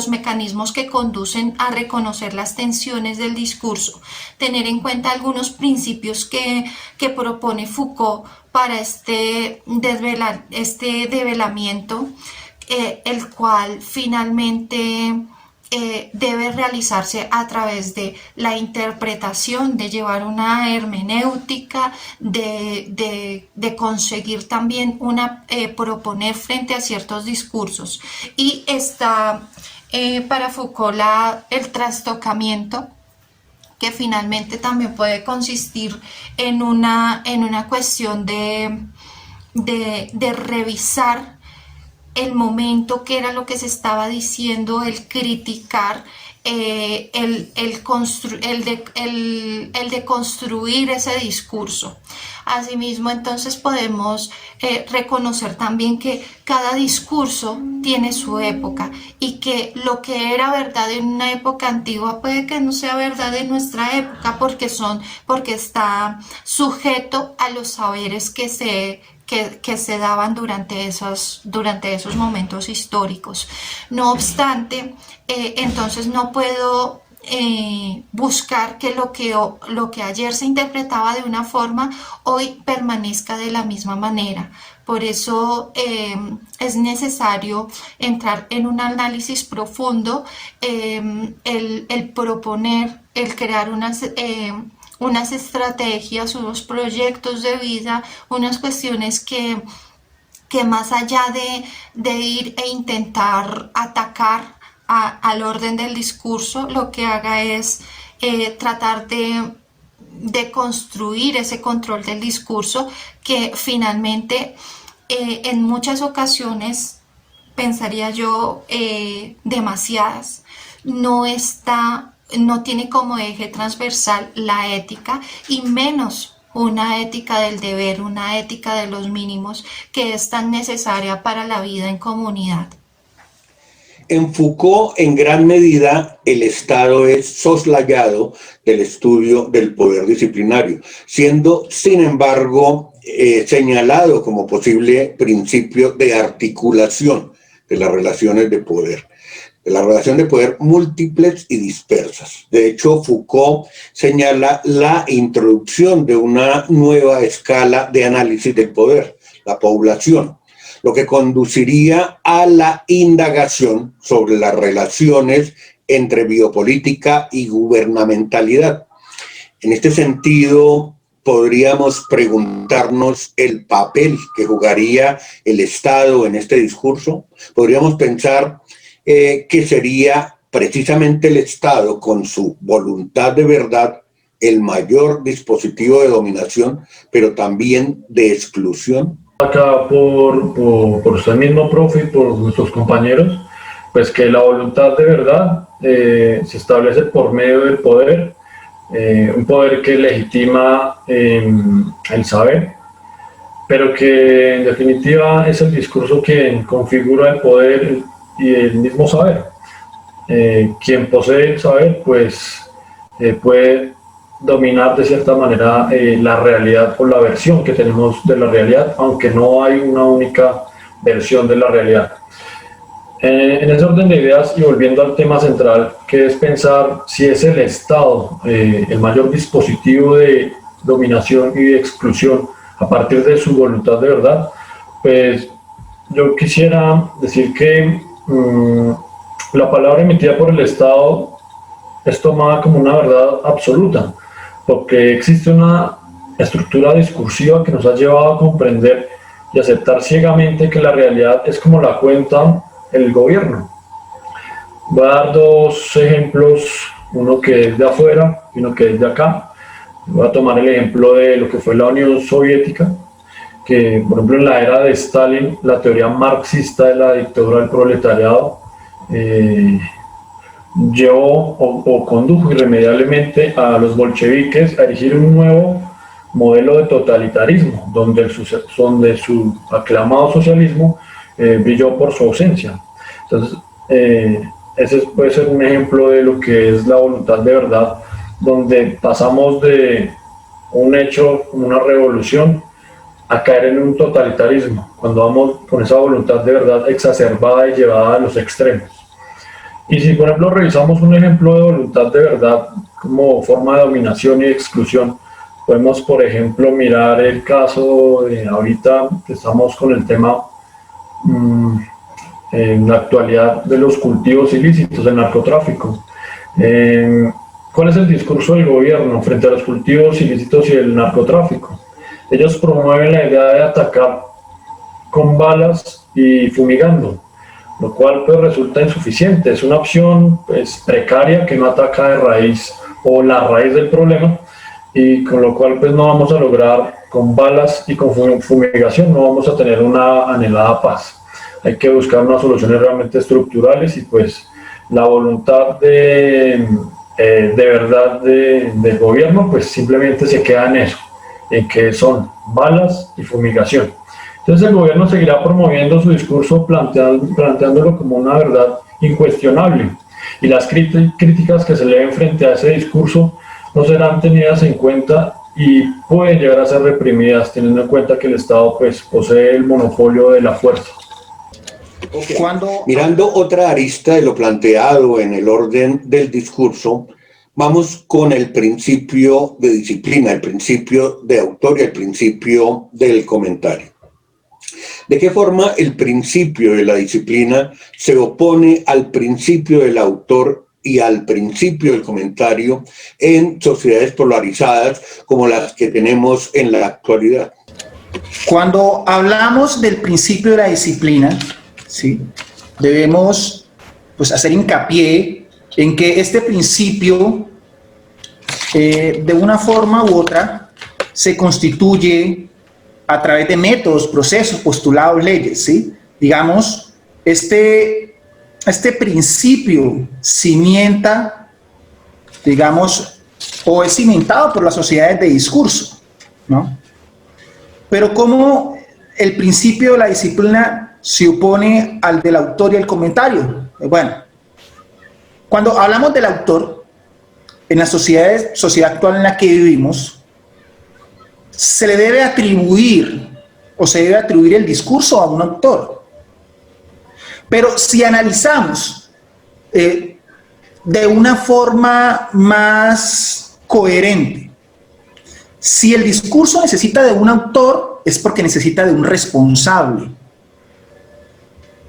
Speaker 3: mecanismos que conducen a reconocer las tensiones del discurso, tener en cuenta algunos principios que propone Foucault para este develamiento, el cual finalmente debe realizarse a través de la interpretación, de llevar una hermenéutica, de conseguir también proponer frente a ciertos discursos. Y está para Foucault el trastocamiento, que finalmente también puede consistir en una cuestión de revisar el momento, qué era lo que se estaba diciendo, el criticar, el de construir ese discurso. Asimismo, entonces podemos reconocer también que cada discurso tiene su época y que lo que era verdad en una época antigua puede que no sea verdad en nuestra época porque está sujeto a los saberes que se daban durante esos momentos históricos. No obstante, entonces no puedo buscar que lo que ayer se interpretaba de una forma, hoy permanezca de la misma manera. Por eso es necesario entrar en un análisis profundo, el proponer, el crear unas estrategias, unos proyectos de vida, unas cuestiones que más allá de ir e intentar atacar al orden del discurso, lo que haga es tratar de construir ese control del discurso que finalmente en muchas ocasiones, pensaría yo, demasiadas, no tiene como eje transversal la ética y menos una ética del deber, una ética de los mínimos que es tan necesaria para la vida en comunidad.
Speaker 1: En Foucault, en gran medida, el Estado es soslayado del estudio del poder disciplinario, siendo, sin embargo, señalado como posible principio de articulación de las relaciones de poder. De la relación de poder múltiples y dispersas. De hecho, Foucault señala la introducción de una nueva escala de análisis del poder, la población, lo que conduciría a la indagación sobre las relaciones entre biopolítica y gubernamentalidad. En este sentido, podríamos preguntarnos el papel que jugaría el Estado en este discurso. Podríamos pensar que sería precisamente el Estado, con su voluntad de verdad, el mayor dispositivo de dominación, pero también de exclusión?
Speaker 4: Acá por usted mismo, profe, y por nuestros compañeros, pues que la voluntad de verdad se establece por medio del poder, un poder que legitima el saber, pero que en definitiva es el discurso quien configura el poder y el mismo saber. Quien posee el saber, pues puede dominar de cierta manera la realidad o la versión que tenemos de la realidad, aunque no hay una única versión de la realidad. En ese orden de ideas, y volviendo al tema central, que es pensar si es el Estado el mayor dispositivo de dominación y de exclusión a partir de su voluntad de verdad, pues yo quisiera decir que la palabra emitida por el Estado es tomada como una verdad absoluta, porque existe una estructura discursiva que nos ha llevado a comprender y aceptar ciegamente que la realidad es como la cuenta el gobierno. Voy a dar dos ejemplos, uno que es de afuera y uno que es de acá. Voy a tomar el ejemplo de lo que fue la Unión Soviética, que por ejemplo en la era de Stalin, la teoría marxista de la dictadura del proletariado llevó o condujo irremediablemente a los bolcheviques a erigir un nuevo modelo de totalitarismo, donde su aclamado socialismo brilló por su ausencia. Entonces, ese puede ser un ejemplo de lo que es la voluntad de verdad, donde pasamos de un hecho como una revolución a caer en un totalitarismo, cuando vamos con esa voluntad de verdad exacerbada y llevada a los extremos. Y si, por ejemplo, revisamos un ejemplo de voluntad de verdad como forma de dominación y exclusión, podemos, por ejemplo, mirar el caso de ahorita que estamos con el tema en la actualidad de los cultivos ilícitos, del narcotráfico. ¿Cuál es el discurso del gobierno frente a los cultivos ilícitos y el narcotráfico? Ellos promueven la idea de atacar con balas y fumigando, lo cual pues resulta insuficiente. Es una opción pues precaria que no ataca de raíz o la raíz del problema, y con lo cual pues no vamos a lograr con balas y con fumigación, no vamos a tener una anhelada paz. Hay que buscar unas soluciones realmente estructurales, y pues la voluntad de verdad del gobierno pues simplemente se queda en eso, en que son balas y fumigación. Entonces el gobierno seguirá promoviendo su discurso planteándolo como una verdad incuestionable, y las críticas que se le den frente a ese discurso no serán tenidas en cuenta y pueden llegar a ser reprimidas, teniendo en cuenta que el Estado pues posee el monopolio de la fuerza.
Speaker 1: Okay. Mirando otra arista de lo planteado en el orden del discurso, vamos con el principio de disciplina, el principio de autor y el principio del comentario. ¿De qué forma el principio de la disciplina se opone al principio del autor y al principio del comentario en sociedades polarizadas como las que tenemos en la actualidad?
Speaker 5: Cuando hablamos del principio de la disciplina, ¿sí?, debemos pues hacer hincapié en que este principio de una forma u otra se constituye a través de métodos, procesos, postulados, leyes, ¿sí? Digamos, este principio cimienta, digamos, o es cimentado por las sociedades de discurso, ¿no? Pero ¿cómo el principio de la disciplina se opone al del autor y el comentario? Bueno, cuando hablamos del autor, en la sociedad actual en la que vivimos, se le debe atribuir o se debe atribuir el discurso a un autor. Pero si analizamos de una forma más coherente, si el discurso necesita de un autor, es porque necesita de un responsable.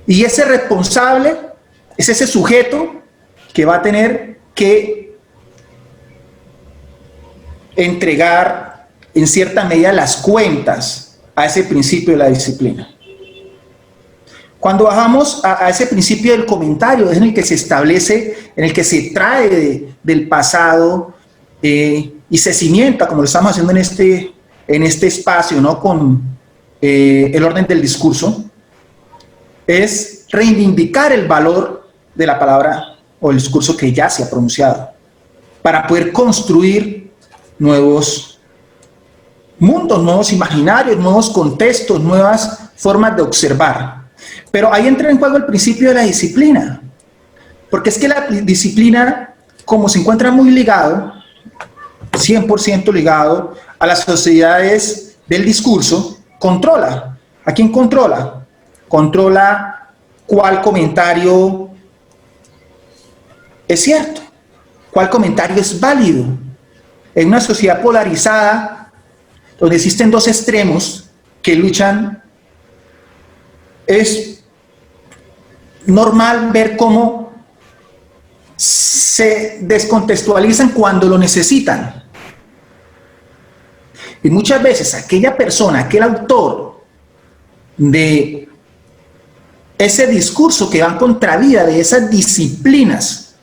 Speaker 5: Y ese responsable es ese sujeto que va a tener que entregar en cierta medida las cuentas a ese principio de la disciplina. Cuando bajamos a ese principio del comentario, es en el que se establece, en el que se trae del pasado y se cimienta, como lo estamos haciendo en este espacio, ¿no? Con el orden del discurso, es reivindicar el valor de la palabra o el discurso que ya se ha pronunciado, para poder construir nuevos mundos, nuevos imaginarios, nuevos contextos, nuevas formas de observar. Pero ahí entra en juego el principio de la disciplina, porque es que la disciplina, como se encuentra muy ligado, 100% ligado a las sociedades del discurso, controla. ¿A quién controla? Controla cuál comentario es cierto, cuál comentario es válido. En una sociedad polarizada, donde existen dos extremos que luchan, es normal ver cómo se descontextualizan cuando lo necesitan. Y muchas veces aquella persona, aquel autor de ese discurso que va en contravía de esas disciplinas,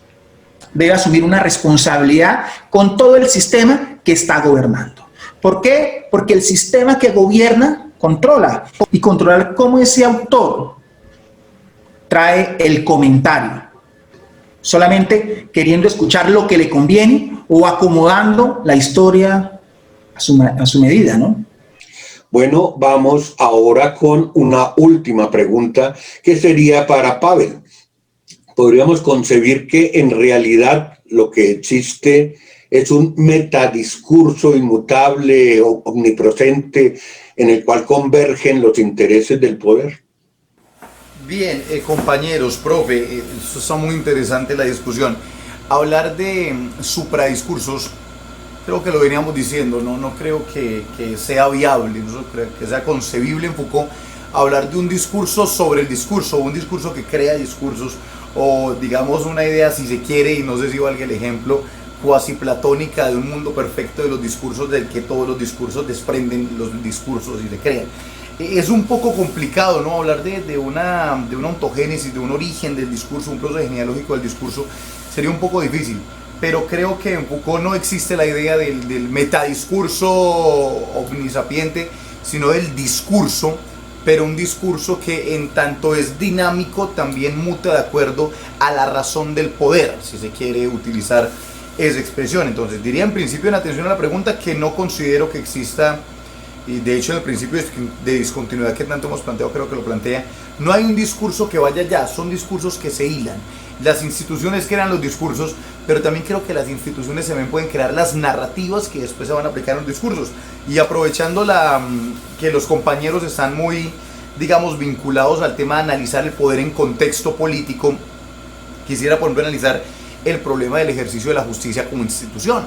Speaker 5: debe asumir una responsabilidad con todo el sistema que está gobernando. ¿Por qué? Porque el sistema que gobierna controla, y controlar cómo ese autor trae el comentario, solamente queriendo escuchar lo que le conviene o acomodando la historia a su medida, ¿no?
Speaker 1: Bueno, vamos ahora con una última pregunta que sería para Pavel. Podríamos concebir que en realidad lo que existe es un metadiscurso inmutable, omnipresente, en el cual convergen los intereses del poder.
Speaker 6: Bien, compañeros, profe, eso está muy interesante la discusión. Hablar de supradiscursos, creo que lo veníamos diciendo, no creo que sea viable, no creo que sea concebible en Foucault hablar de un discurso sobre el discurso, un discurso que crea discursos, o digamos una idea, si se quiere, y no sé si valga el ejemplo, cuasi platónica de un mundo perfecto de los discursos, del que todos los discursos desprenden los discursos y se crean. Es un poco complicado, ¿no? Hablar de una ontogénesis, de un origen del discurso, un proceso genealógico del discurso, sería un poco difícil. Pero creo que en Foucault no existe la idea del metadiscurso omnisapiente, sino del discurso, pero un discurso que en tanto es dinámico, también muta de acuerdo a la razón del poder, si se quiere utilizar esa expresión. Entonces diría en principio, en atención a la pregunta, que no considero que exista, y de hecho en el principio de discontinuidad que tanto hemos planteado, creo que lo plantea, no hay un discurso que vaya allá, son discursos que se hilan. Las instituciones crean los discursos, pero también creo que las instituciones también pueden crear las narrativas que después se van a aplicar en los discursos. Y aprovechando que los compañeros están muy, digamos, vinculados al tema de analizar el poder en contexto político, quisiera por ejemplo analizar el problema del ejercicio de la justicia como institución.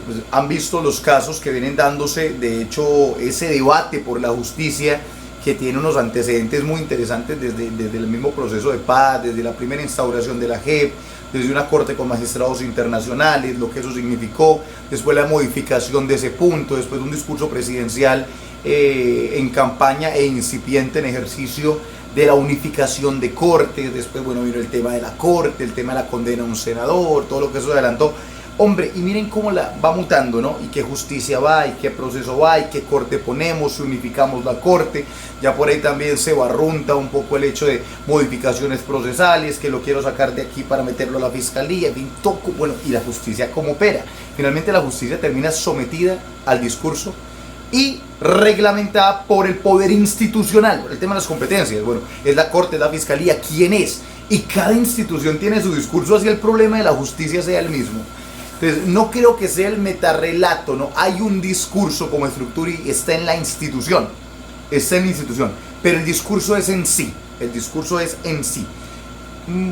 Speaker 6: Pues, han visto los casos que vienen dándose, de hecho ese debate por la justicia que tiene unos antecedentes muy interesantes desde el mismo proceso de paz, desde la primera instauración de la JEP, desde una corte con magistrados internacionales, lo que eso significó, después la modificación de ese punto, después de un discurso presidencial en campaña e incipiente en ejercicio de la unificación de cortes, después bueno vino el tema de la corte, el tema de la condena a un senador, todo lo que eso adelantó. Hombre, y miren cómo la va mutando, ¿no? Y qué justicia va, y qué proceso va, y qué corte ponemos, si unificamos la corte. Ya por ahí también se barrunta un poco el hecho de modificaciones procesales, que lo quiero sacar de aquí para meterlo a la fiscalía, en fin, toco, bueno, y la justicia cómo opera. Finalmente la justicia termina sometida al discurso y reglamentada por el poder institucional, el tema de las competencias. Bueno, es la corte, es la fiscalía, ¿quién es? Y cada institución tiene su discurso hacia el problema de la justicia sea el mismo. Entonces, no creo que sea el metarrelato, ¿no? Hay un discurso como estructura y está en la institución, pero el discurso es en sí,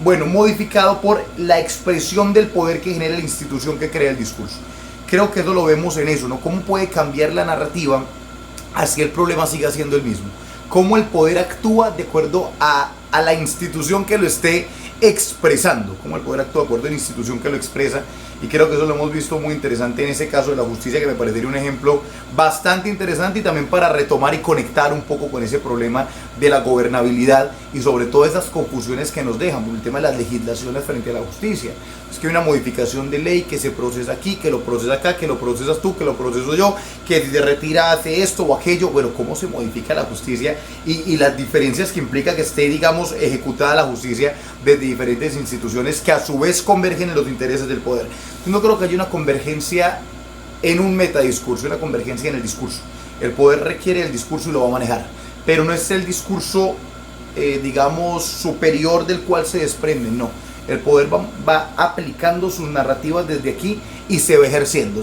Speaker 6: bueno, modificado por la expresión del poder que genera la institución que crea el discurso. Creo que eso lo vemos en eso, ¿no? Cómo puede cambiar la narrativa así el problema siga siendo el mismo. Cómo el poder actúa de acuerdo a la institución que lo esté expresando, cómo el poder actúa de acuerdo a la institución que lo expresa. Y creo que eso lo hemos visto muy interesante en ese caso de la justicia, que me parecería un ejemplo bastante interesante, y también para retomar y conectar un poco con ese problema de la gobernabilidad y sobre todo esas confusiones que nos dejan por el tema de las legislaciones frente a la justicia. Es que hay una modificación de ley que se procesa aquí, que lo procesa acá, que lo procesas tú, que lo proceso yo, que si se retira hace esto o aquello. Bueno, ¿cómo se modifica la justicia y las diferencias que implica que esté, digamos, ejecutada la justicia desde diferentes instituciones que a su vez convergen en los intereses del poder? Yo no creo que haya una convergencia en un metadiscurso, una convergencia en el discurso. El poder requiere el discurso y lo va a manejar, pero no es el discurso, digamos, superior del cual se desprende, no. El poder va aplicando sus narrativas desde aquí y se va ejerciendo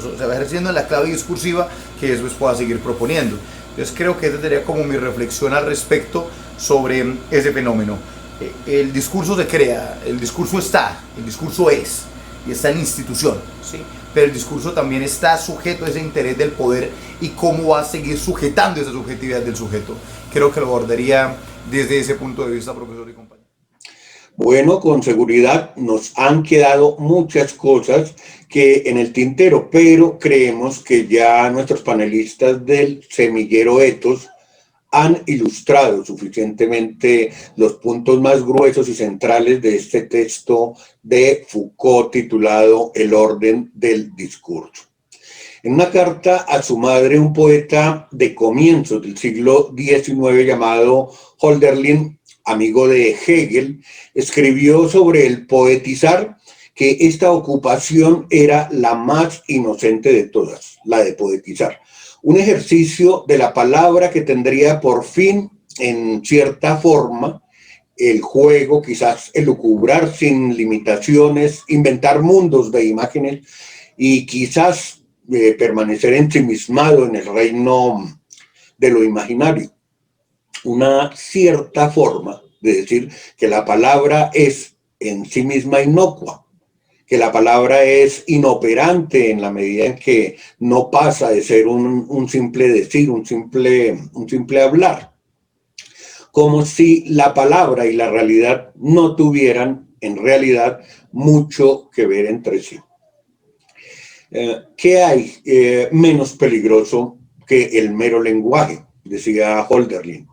Speaker 6: en la clave discursiva que después pueda seguir proponiendo. Entonces creo que esa sería como mi reflexión al respecto sobre ese fenómeno. El discurso se crea, el discurso está, el discurso es, y está en la institución, ¿sí? Pero el discurso también está sujeto a ese interés del poder y cómo va a seguir sujetando esa subjetividad del sujeto. Creo que lo abordaría desde ese punto de vista, profesor y compañero.
Speaker 1: Bueno, con seguridad nos han quedado muchas cosas que en el tintero, pero creemos que ya nuestros panelistas del semillero Ethos han ilustrado suficientemente los puntos más gruesos y centrales de este texto de Foucault titulado El orden del discurso. En una carta a su madre, un poeta de comienzos del siglo XIX llamado Hölderlin, amigo de Hegel, escribió sobre el poetizar que esta ocupación era la más inocente de todas, la de poetizar. Un ejercicio de la palabra que tendría por fin, en cierta forma, el juego, quizás elucubrar sin limitaciones, inventar mundos de imágenes y quizás permanecer ensimismado en el reino de lo imaginario. Una cierta forma de decir que la palabra es en sí misma inocua, que la palabra es inoperante en la medida en que no pasa de ser un simple decir, un simple hablar. Como si la palabra y la realidad no tuvieran en realidad mucho que ver entre sí. ¿Qué hay menos peligroso que el mero lenguaje? Decía Hölderlin.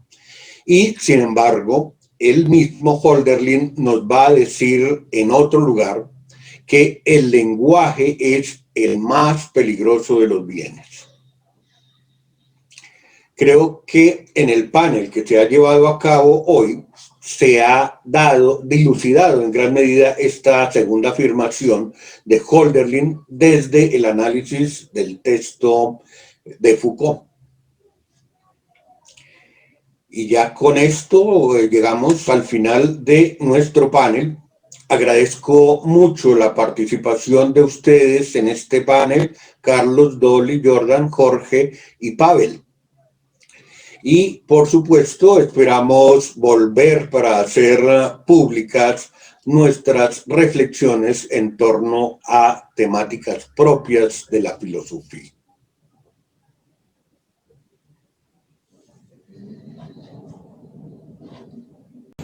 Speaker 1: Y, sin embargo, el mismo Hölderlin nos va a decir en otro lugar que el lenguaje es el más peligroso de los bienes. Creo que en el panel que se ha llevado a cabo hoy se ha dilucidado en gran medida esta segunda afirmación de Hölderlin desde el análisis del texto de Foucault. Y ya con esto llegamos al final de nuestro panel. Agradezco mucho la participación de ustedes en este panel, Carlos, Dolly, Jordan, Jorge y Pavel. Y por supuesto esperamos volver para hacer públicas nuestras reflexiones en torno a temáticas propias de la filosofía.